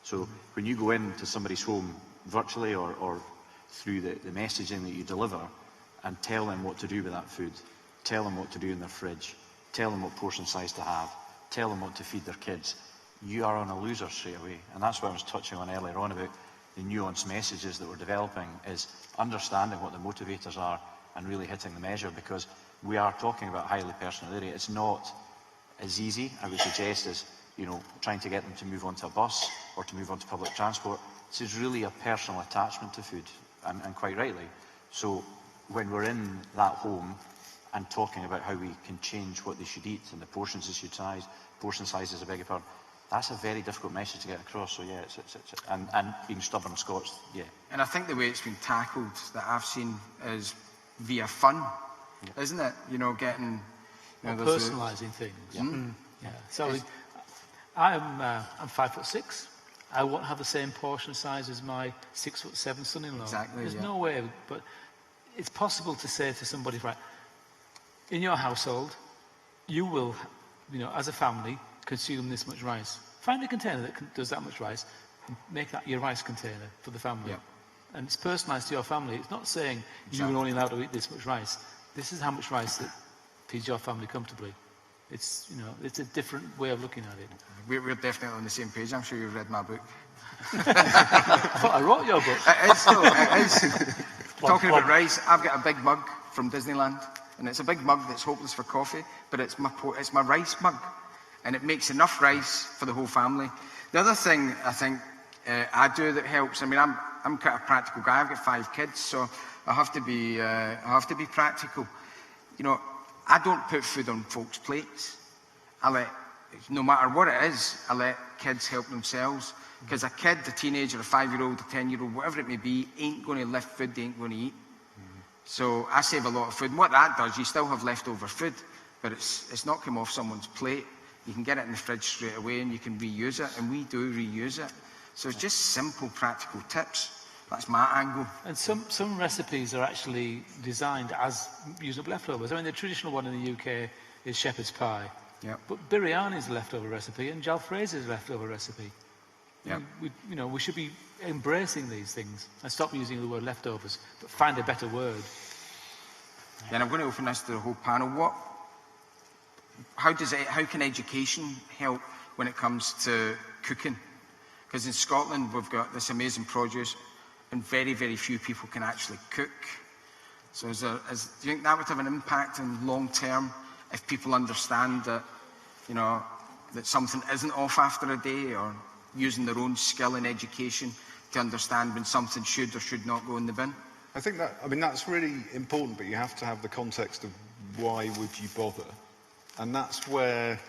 So when you go into somebody's home virtually or through the messaging that you deliver and tell them what to do with that food, tell them what to do in their fridge, tell them what portion size to have, tell them what to feed their kids, you are on a loser straight away. And that's what I was touching on earlier on about the nuanced messages that we're developing, is understanding what the motivators are and really hitting the measure, because we are talking about a highly personal area. It's not as easy, I would suggest, as, you know, trying to get them to move onto a bus or to move onto public transport. This is really a personal attachment to food, and quite rightly. So when we're in that home and talking about how we can change what they should eat and the portions they should size, portion sizes, I beg your pardon, that's a very difficult message to get across. So yeah, and being stubborn Scots, yeah. And I think the way it's been tackled that I've seen is via fun, isn't it? You know, getting, you know, personalising things. Yeah. Yeah. So I'm 5'6". I won't have the same portion size as my 6'7" son-in-law. Exactly. There's no way, but it's possible to say to somebody, right, in your household, you will, you know, as a family, consume this much rice. Find a container that does that much rice, make that your rice container for the family. Yeah. And it's personalised to your family. It's not saying Exactly. you're only allowed to eat this much rice. This is how much rice that feeds your family comfortably. It's, you know, it's a different way of looking at it. We're definitely on the same page. I'm sure you've read my book. I thought I wrote your book. It is, though. It is. Talking about rice, I've got a big mug from Disneyland, and it's a big mug that's hopeless for coffee, but it's my rice mug, and it makes enough rice for the whole family. The other thing I think I do that helps. I mean, I'm quite a practical guy. I've got 5 kids, so I have to be practical. You know, I don't put food on folks' plates. No matter what it is, I let kids help themselves. Because a kid, a teenager, a 5-year-old, a 10-year-old, whatever it may be, ain't going to lift food they ain't going to eat. So I save a lot of food. And what that does, you still have leftover food, but it's not come off someone's plate. You can get it in the fridge straight away and you can reuse it, and we do reuse it. So it's just simple, practical tips. That's my angle. And some recipes are actually designed as using up leftovers. I mean, the traditional one in the UK is shepherd's pie. Yeah. But biryani is a leftover recipe and jalfrezi is a leftover recipe. Yeah. We should be embracing these things and stop using the word leftovers, but find a better word. Yeah, and I'm going to open this to the whole panel. How can education help when it comes to cooking? Because in Scotland we've got this amazing produce, and very, very few people can actually cook. So do you think that would have an impact in long term if people understand that, you know, that something isn't off after a day, or using their own skill in education to understand when something should or should not go in the bin? I think that's really important, but you have to have the context of why would you bother? And that's where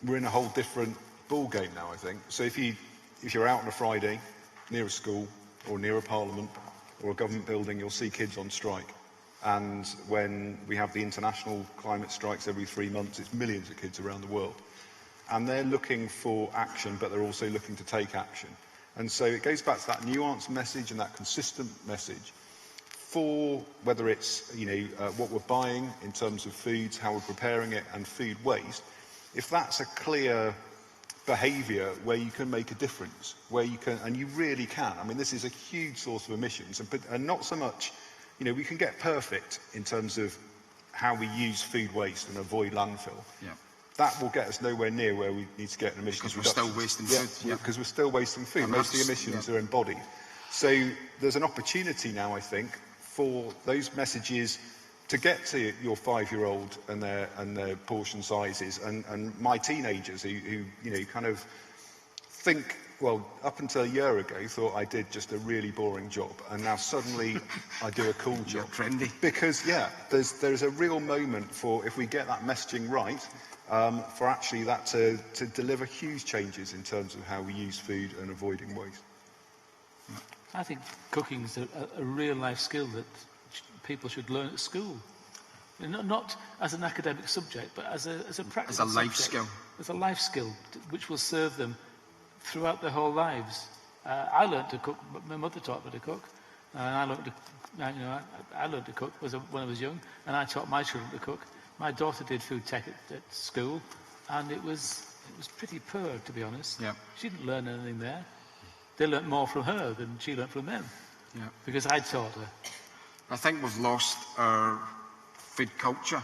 we're in a whole different ball game now, I think. So if you're out on a Friday near a school or near a parliament or a government building, you'll see kids on strike. And when we have the international climate strikes every 3 months, it's millions of kids around the world. And they're looking for action, but they're also looking to take action. And so it goes back to that nuanced message and that consistent message for whether it's, what we're buying in terms of foods, how we're preparing it, and food waste. If that's a clear behaviour where you can make a difference, where you can, and you really can. I mean, this is a huge source of emissions, and not so much, we can get perfect in terms of how we use food waste and avoid landfill. Yeah. That will get us nowhere near where we need to get in emissions reductions. Because we're still wasting food. Yeah, because we're still wasting food. Most of the emissions are embodied. So there's an opportunity now, I think, for those messages to get to your 5-year-old and their portion sizes, and my teenagers who kind of think, well, up until a year ago, thought I did just a really boring job, and now suddenly I do a cool job. You're trendy. Because there's a real moment for, if we get that messaging right, for actually that to deliver huge changes in terms of how we use food and avoiding waste. I think cooking is a real life skill that people should learn at school. Not as an academic subject, but as a practical As a life subject. skill. As a life skill, which will serve them throughout their whole lives. I learned to cook. My mother taught me to cook, and I learned to cook when I was young, and I taught my children to cook. My daughter did food tech at school, and it was pretty poor, to be honest. Yeah. She didn't learn anything there. They learnt more from her than she learnt from them. Yeah. Because I taught her. I think we've lost our food culture.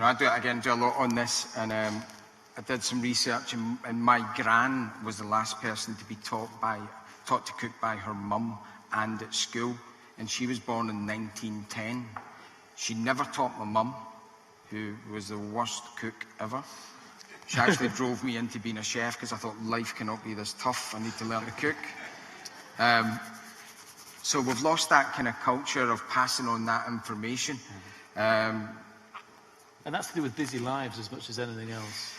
I do a lot on this, and I did some research, and my gran was the last person to be taught to cook by her mum and at school, and she was born in 1910. She never taught my mum, who was the worst cook ever. She actually drove me into being a chef because I thought life cannot be this tough. I need to learn to cook. So we've lost that kind of culture of passing on that information. And that's to do with busy lives as much as anything else.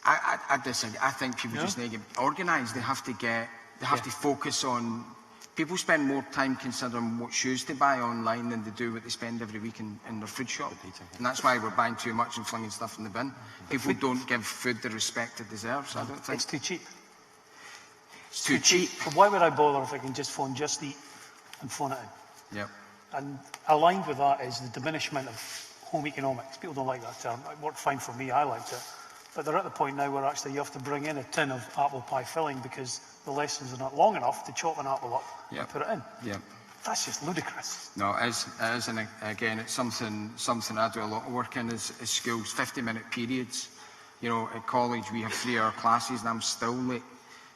I disagree. I think people just need to get organised. They have to focus on. People spend more time considering what shoes to buy online than they do what they spend every week in their food shop. And that's why we're buying too much and flinging stuff in the bin. People don't give food the respect it deserves, I don't think. It's too cheap. It's too cheap. But why would I bother if I can just phone Just Eat and phone it in? Yep. And aligned with that is the diminishment of home economics. People don't like that term. It worked fine for me. I liked it. But they're at the point now where actually you have to bring in a tin of apple pie filling because the lessons are not long enough to chop an apple up and put it in. Yeah. That's just ludicrous. No, it is, and again, it's something I do a lot of work in is schools, 50-minute periods. You know, at college we have 3-hour classes and I'm still late.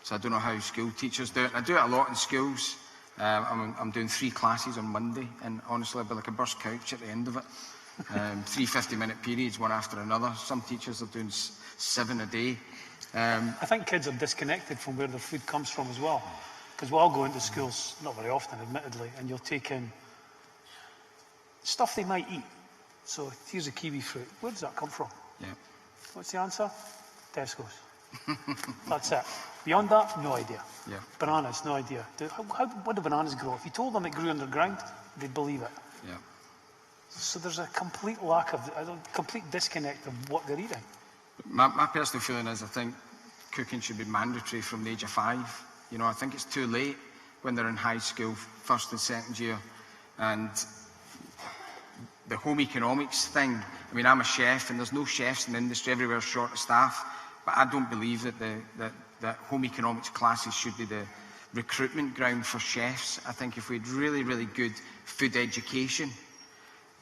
So I don't know how school teachers do it. I do it a lot in schools. I'm doing 3 classes on Monday, and honestly I'll be like a burst couch at the end of it. 3 50-minute periods, one after another. Some teachers are doing 7 a day. I think kids are disconnected from where their food comes from as well. Because we'll all go into schools, not very often admittedly, and you'll take in stuff they might eat. So here's a kiwi fruit. Where does that come from? Yeah. What's the answer? Tesco's. That's it. Beyond that, no idea. Yeah. Bananas, no idea. What do bananas grow? If you told them it grew underground, they'd believe it. Yeah. So there's a complete lack of, a complete disconnect of what they're eating. My personal feeling is I think cooking should be mandatory from the age of 5. You know, I think it's too late when they're in high school, 1st and 2nd year. And the home economics thing, I mean, I'm a chef and there's no chefs in the industry, everywhere short of staff. But I don't believe that home economics classes should be the recruitment ground for chefs. I think if we had really, really good food education,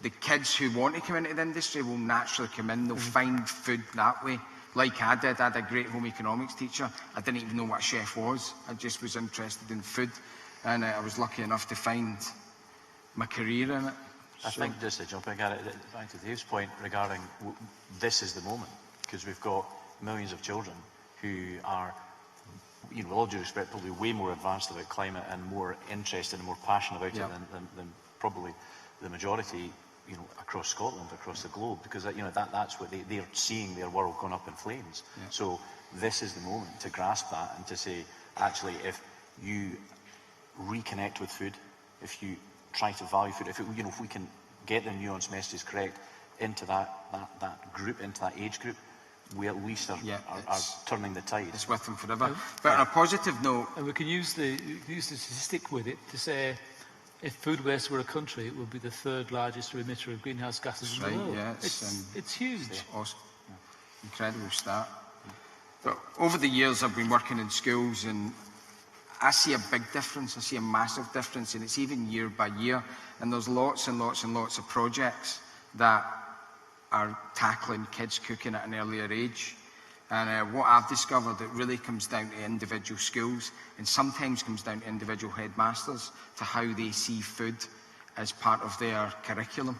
the kids who want to come into the industry will naturally come in. They'll find food that way. Like I did. I had a great home economics teacher. I didn't even know what a chef was. I just was interested in food. And I was lucky enough to find my career in it. I think, just to jump in, back to Dave's point regarding this is the moment, because we've got millions of children who are, you know, with all due respect, probably way more advanced about climate and more interested and more passionate about it than probably the majority, you know, across Scotland, across the globe, because you know that's what they're seeing their world going up in flames. Yeah. So this is the moment to grasp that and to say, actually, if you reconnect with food, if you try to value food, if we can get the nuanced messages correct into that group, into that age group, we at least are turning the tide. It's with them forever. But on a positive note, and we can use the statistic with it to say, if food waste were a country, it would be the 3rd largest emitter of greenhouse gases in the world. Yeah, it's huge. Awesome. Incredible start. But over the years, I've been working in schools, and I see a big difference. I see a massive difference, and it's even year by year. And there's lots and lots and lots of projects that are tackling kids cooking at an earlier age. And what I've discovered, it really comes down to individual schools and sometimes comes down to individual headmasters to how they see food as part of their curriculum.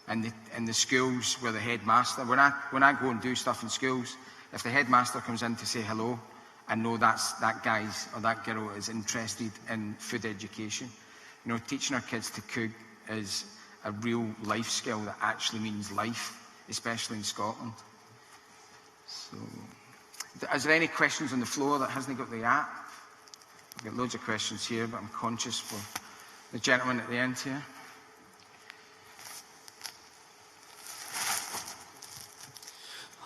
And the schools where the headmaster, when I go and do stuff in schools, if the headmaster comes in to say hello, I know that guy's or that girl is interested in food education. You know, teaching our kids to cook is a real life skill that actually means life, especially in Scotland. So, is there any questions on the floor that hasn't got the app? I've got loads of questions here, but I'm conscious for the gentleman at the end here.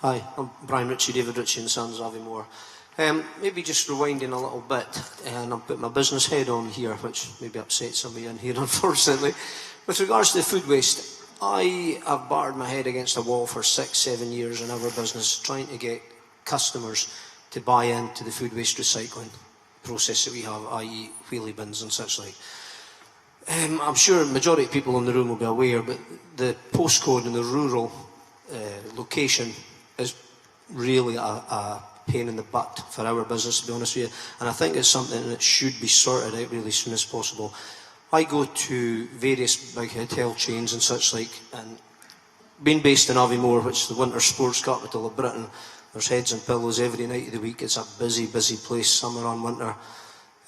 Hi, I'm Brian Ritchie, David Ritchie and Sons, Aviemore. Maybe just rewinding a little bit, and I'll put my business head on here, which maybe upsets somebody in here, unfortunately. With regards to the food waste, I have battered my head against a wall for 6-7 years in our business, trying to get customers to buy into the food waste recycling process that we have, i.e. wheelie bins and such like. I'm sure the majority of people in the room will be aware, but the postcode in the rural location is really a pain in the butt for our business, to be honest with you. And I think it's something that should be sorted out really as soon as possible. I go to various big hotel chains and such like, and being based in Aviemore, which is the winter sports capital of Britain, there's heads and pillows every night of the week. It's a busy, busy place, summer and winter.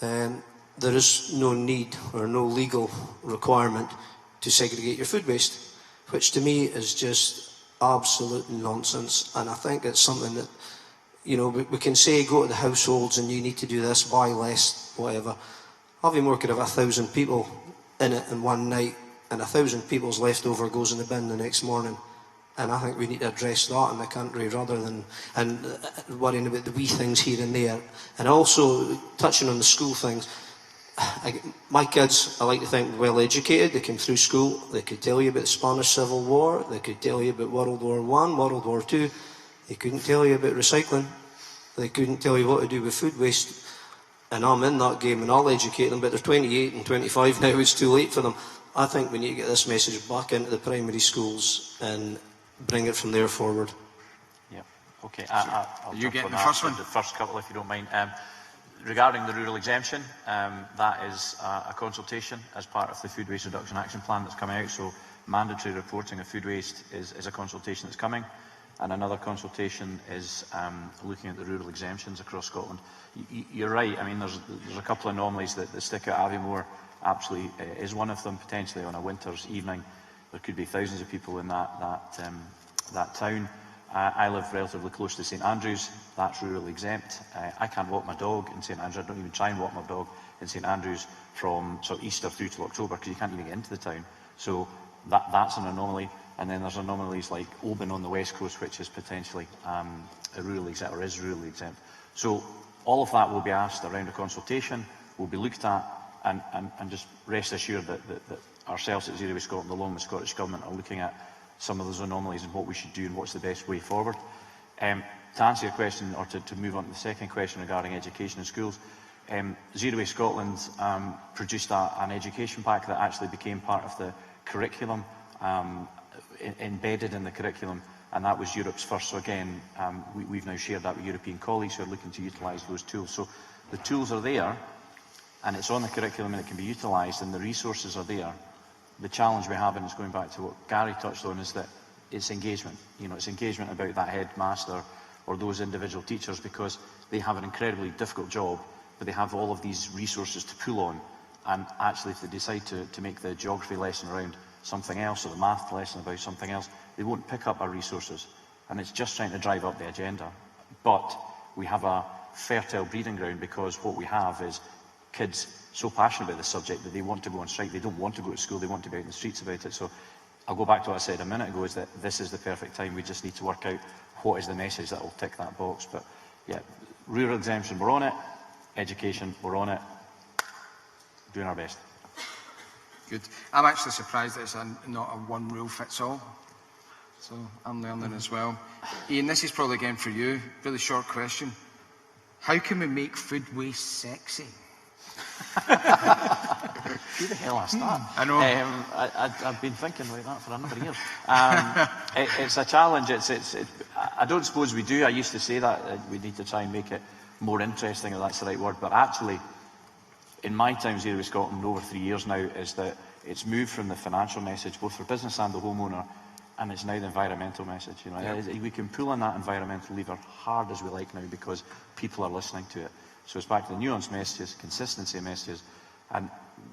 There is no need or no legal requirement to segregate your food waste, which to me is just absolute nonsense. And I think it's something that, you know, we can say go to the households and you need to do this, buy less, whatever. Aviemore could have 1,000 people in it in one night, and 1,000 people's leftover goes in the bin the next morning. And I think we need to address that in the country rather than worrying about the wee things here and there. And also, touching on the school things, my kids, I like to think, well educated. They came through school, they could tell you about the Spanish Civil War, they could tell you about World War I, World War II. They couldn't tell you about recycling. They couldn't tell you what to do with food waste. And I'm in that game and I'll educate them, but they're 28 and 25 now, it's too late for them. I think we need to get this message back into the primary schools and bring it from there forward. Yeah, okay. I'll you get the that, first one? The first couple, if you don't mind. Regarding the rural exemption, that is a consultation as part of the Food Waste Reduction Action Plan that's coming out. So mandatory reporting of food waste is a consultation that's coming. And another consultation is looking at the rural exemptions across Scotland. You're right, I mean, there's a couple of anomalies that stick out. Aviemore absolutely is one of them. Potentially on a winter's evening, there could be thousands of people in that town. I live relatively close to St Andrews, that's rural exempt. I can't walk my dog in St Andrews, I don't even try and walk my dog in St Andrews from sort of Easter through to October because you can't even get into the town. So that's an anomaly. And then there's anomalies like Oban on the west coast, which is potentially a rural exempt or is rural exempt. So all of that will be asked around a consultation, will be looked at, and just rest assured that ourselves at Zero Waste Scotland, along with the Scottish Government, are looking at some of those anomalies and what we should do and what's the best way forward. To answer your question, or to move on to the second question regarding education in schools, Zero Waste Scotland produced an education pack that actually became part of the curriculum, embedded in the curriculum, and that was Europe's first. So again, we've now shared that with European colleagues who are looking to utilise those tools. So the tools are there, and it's on the curriculum and it can be utilised, and the resources are there. The challenge we have, and it's going back to what Gary touched on, is that it's engagement. You know, it's engagement about that headmaster or those individual teachers, because they have an incredibly difficult job, but they have all of these resources to pull on. And actually, if they decide to make the geography lesson around something else or the math lesson about something else, they won't pick up our resources. And it's just trying to drive up the agenda. But we have a fertile breeding ground, because what we have is kids so passionate about the subject that they want to go on strike. They don't want to go to school, they want to be out in the streets about it. So I'll go back to what I said a minute ago, is that this is the perfect time. We just need to work out what is the message that will tick that box. But yeah, rural exemption, we're on it. Education, we're on it. Doing our best. Good. I'm actually surprised that it's not a one rule fits all. So I'm learning as well. Iain, this is probably again for you. Really short question. How can we make food waste sexy? Who the hell asked that? I know. I've been thinking like that for a number of years. It's a challenge. I don't suppose we do. I used to say that we need to try and make it more interesting, if that's the right word. But actually, in my time, Zero Waste Scotland, over 3 years now, is that it's moved from the financial message, both for business and the homeowner, and it's now the environmental message. You know, yeah. We can pull on that environmental lever hard as we like now, because people are listening to it. So it's back to the nuanced messages, consistency of messages, and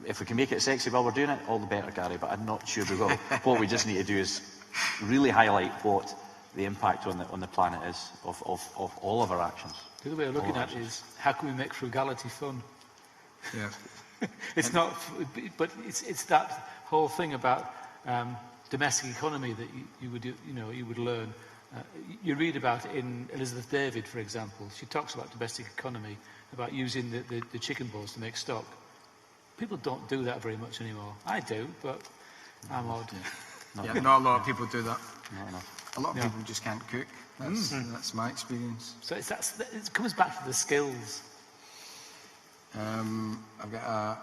if we can make it sexy while we're doing it, all the better, Gary, but I'm not sure we will. What we just need to do is really highlight what the impact on the planet is of all of our actions. The other way of looking at it is, how can we make frugality fun? Yeah. It's not, but it's that whole thing about domestic economy that you would learn. You read about it in Elizabeth David, for example. She talks about domestic economy, about using the chicken balls to make stock. People don't do that very much anymore. I do, but I'm odd. Yeah, not a lot of people do that. Not enough. A lot of people just can't cook. That's my experience. So it comes back to the skills. I've got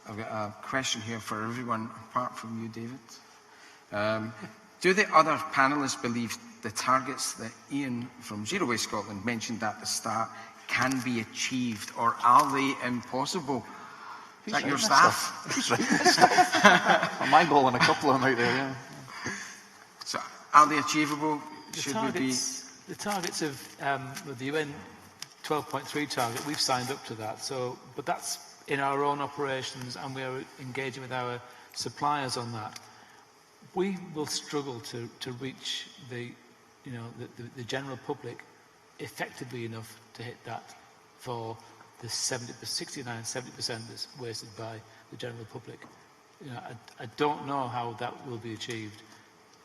a question here for everyone, apart from you, David. Do the other panellists believe the targets that Iain from Zero Waste Scotland mentioned at the start can be achieved, or are they impossible? Is that your staff? Who's writing this stuff? I'm eyeballing a couple of them out there, yeah. So, are they achievable? The targets of the UN 12.3 target, we've signed up to that. So, but that's in our own operations, and we are engaging with our suppliers on that. We will struggle to reach the general public effectively enough to hit that for the 69-70% that's wasted by the general public. You know, I don't know how that will be achieved.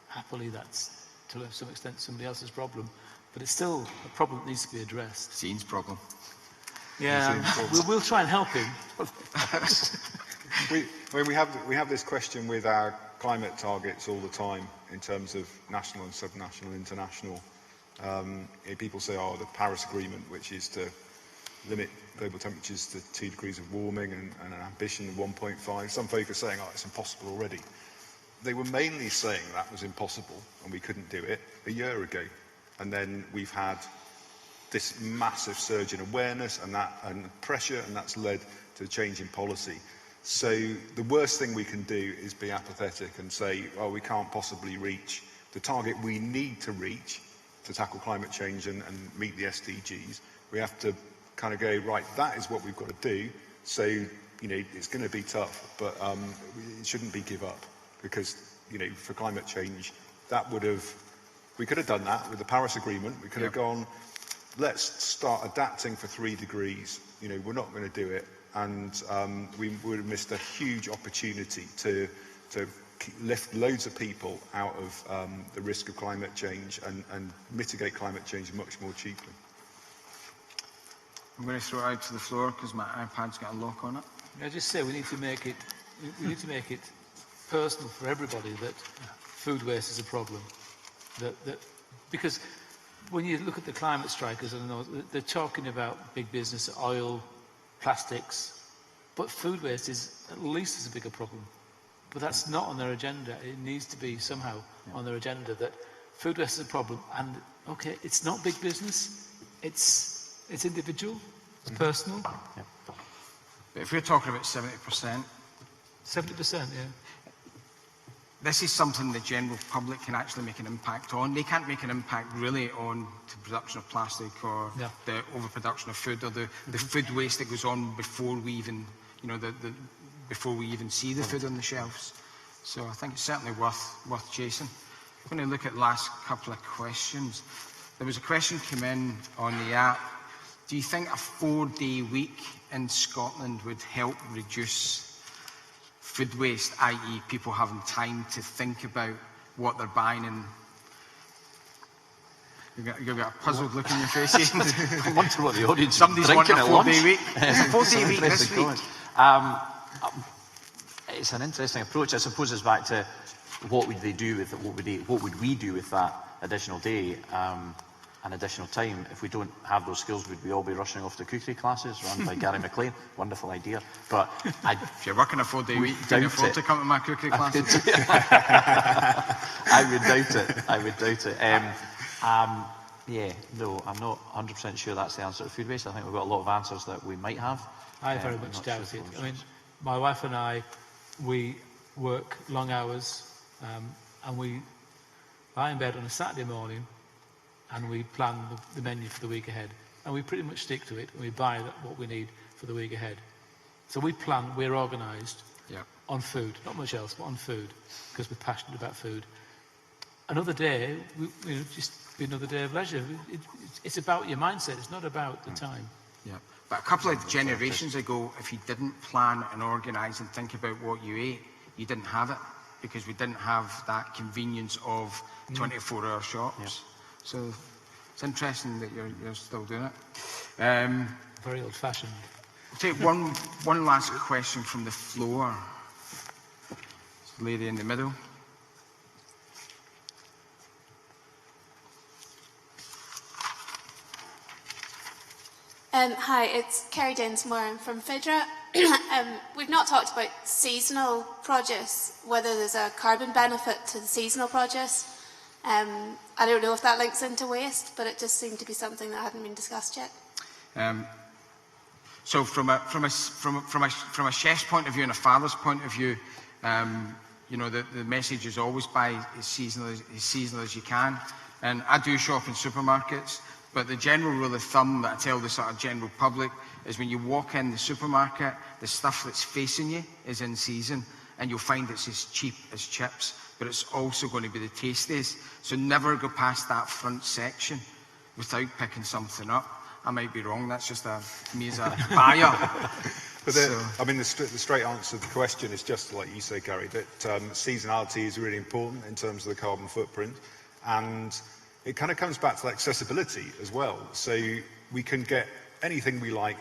Happily, that's to some extent somebody else's problem, but it's still a problem that needs to be addressed. It's Iain's problem. Yeah, we'll try and help him. We have this question with our climate targets all the time in terms of national and subnational, international People say, oh, the Paris Agreement, which is to limit global temperatures to 2 degrees of warming and an ambition of 1.5. Some folk are saying, oh, it's impossible already. They were mainly saying that was impossible and we couldn't do it a year ago. And then we've had this massive surge in awareness and pressure, and that's led to a change in policy. So the worst thing we can do is be apathetic and say, oh, we can't possibly reach the target we need to reach to tackle climate change and meet the SDGs. We have to kind of go, right, that is what we've got to do. So, it's going to be tough, but it shouldn't be give up, because, for climate change, we could have done that with the Paris Agreement. We could have gone, let's start adapting for 3 degrees. We're not going to do it. And we would have missed a huge opportunity to lift loads of people out of the risk of climate change and mitigate climate change much more cheaply. I'm going to throw it out to the floor because my iPad's got a lock on it. I just say we need to make it personal for everybody that food waste is a problem. Because when you look at the climate strikers, I know they're talking about big business, oil, plastics, but food waste is at least as a bigger problem. But that's not on their agenda. It needs to be somehow on their agenda that food waste is a problem. And okay, it's not big business. It's individual. It's personal. Yeah. But if we're talking about 70%, 70%, yeah. This is something the general public can actually make an impact on. They can't make an impact really on the production of plastic or the overproduction of food or the food waste that goes on before we even, before we even see the food on the shelves. So I think it's certainly worth chasing. I'm going to look at the last couple of questions. There was a question come in on the app. Do you think a 4-day week in Scotland would help reduce food waste, i.e. people having time to think about what they're buying? And you've got a puzzled look on your face. I wonder what the audience Somebody's is wanting drinking a at 4-day lunch. week. It's a 4-day week this week. It's an interesting approach. I suppose it's back to what would they do with it? What would we do with that additional day and additional time? If we don't have those skills, would we all be rushing off to cookery classes run by Gary McLean? Wonderful idea. But if you're working a 4-day week, you can afford to come to my cookery classes. I would doubt it. No, I'm not 100% sure that's the answer to food waste. I think we've got a lot of answers that we might have. I very much doubt it. I mean, my wife and I, we work long hours, and we lie in bed on a Saturday morning and we plan the menu for the week ahead. And we pretty much stick to it, and we buy what we need for the week ahead. So we plan, we're organised on food, not much else, but on food, because we're passionate about food. Another day, just be another day of leisure. It's about your mindset, it's not about the time. Yeah. But a couple of generations ago, if you didn't plan and organise and think about what you ate, you didn't have it, because we didn't have that convenience of 24-hour shops. Yeah. So it's interesting that you're still doing it. Very old-fashioned. I'll take one last question from the floor. This lady in the middle. Hi, it's Kerry Dinsmore. I'm from Fidra. We've not talked about seasonal produce, whether there's a carbon benefit to the seasonal produce. I don't know if that links into waste, but it just seemed to be something that hadn't been discussed yet. So from a chef's point of view and a father's point of view, the message is always buy as seasonal as you can. And I do shop in supermarkets, but the general rule of thumb that I tell the sort of general public is when you walk in the supermarket, the stuff that's facing you is in season, and you'll find it's as cheap as chips, but it's also going to be the tastiest. So never go past that front section without picking something up. I might be wrong, that's just me as a buyer. But the straight answer to the question is just like you say, Gary, that seasonality is really important in terms of the carbon footprint, and it kind of comes back to accessibility as well. So we can get anything we like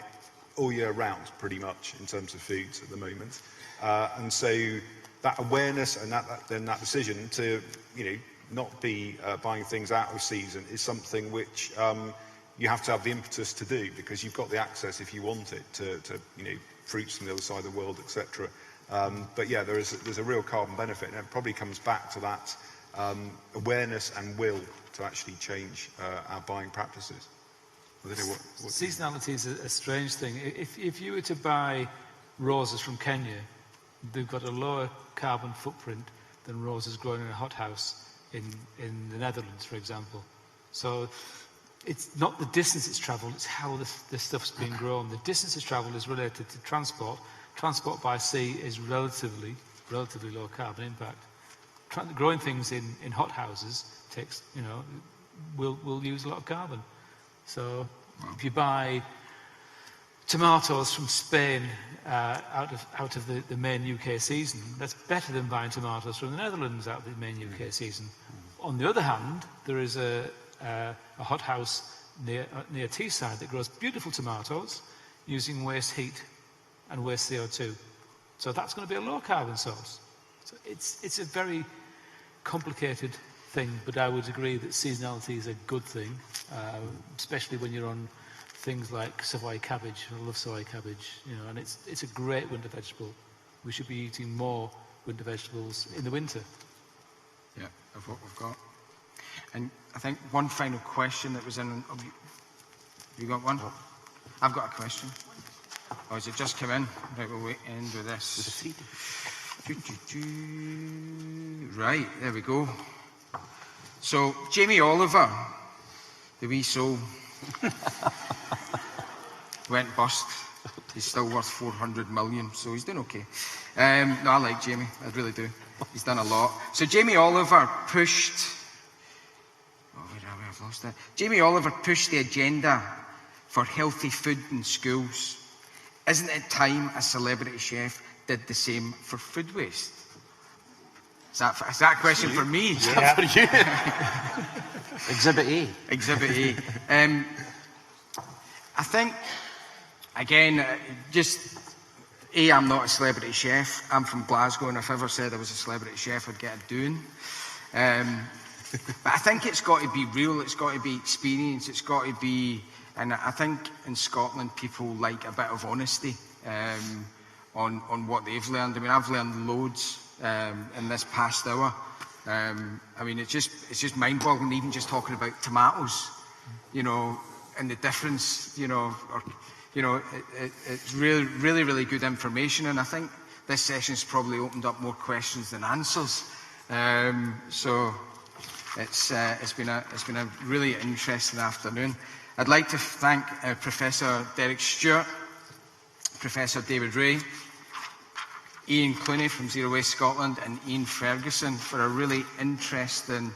all year round, pretty much, in terms of foods at the moment. And so that awareness and that decision to, not be buying things out of season is something which you have to have the impetus to do, because you've got the access if you want it to fruits from the other side of the world, etc. But yeah, there's a real carbon benefit, and it probably comes back to that awareness and will to actually change our buying practices. I don't know what Seasonality is a strange thing. If you were to buy roses from Kenya, they've got a lower carbon footprint than roses grown in a hothouse in the Netherlands, for example. So it's not the distance it's travelled, it's how the stuff's been grown. The distance it's travelled is related to transport. Transport by sea is relatively low carbon impact. Growing things in hothouses takes, will use a lot of carbon. So if you buy tomatoes from Spain out of the main UK season, that's better than buying tomatoes from the Netherlands out of the main UK season. On the other hand, there is a hothouse near Teesside that grows beautiful tomatoes using waste heat and waste CO2. So that's going to be a low carbon source. So it's a very complicated thing, but I would agree that seasonality is a good thing, especially when you're on things like Savoy cabbage. I love Savoy cabbage, and it's a great winter vegetable. We should be eating more winter vegetables in the winter. Yeah, of what we've got. And I think one final question that was in. Have you got one? I've got a question. Oh, has it just come in? Right, we'll end with this. Right, there we go. So, Jamie Oliver, the wee soul, went bust. He's still worth 400 million, so he's doing okay. No, I like Jamie, I really do. He's done a lot. So Jamie Oliver pushed... Oh, where are we? I've lost it. Jamie Oliver pushed the agenda for healthy food in schools. Isn't it time a celebrity chef did the same for food waste? Is that a question for me? Yeah. For you. Exhibit A. Exhibit A. I think, again, I'm not a celebrity chef. I'm from Glasgow, and if I ever said I was a celebrity chef, I'd get a doing. But I think it's got to be real, it's got to be experience, it's got to be... And I think in Scotland, people like a bit of honesty on what they've learned. I mean, I've learned loads in this past hour. I mean, it's just mind-boggling, even just talking about tomatoes, and the difference, it's really, really, really good information. And I think this session's probably opened up more questions than answers. So it's been a really interesting afternoon. I'd like to thank Professor Derek Stewart, Professor David Reay, Iain Clunie from Zero Waste Scotland, and Iain Ferguson for a really interesting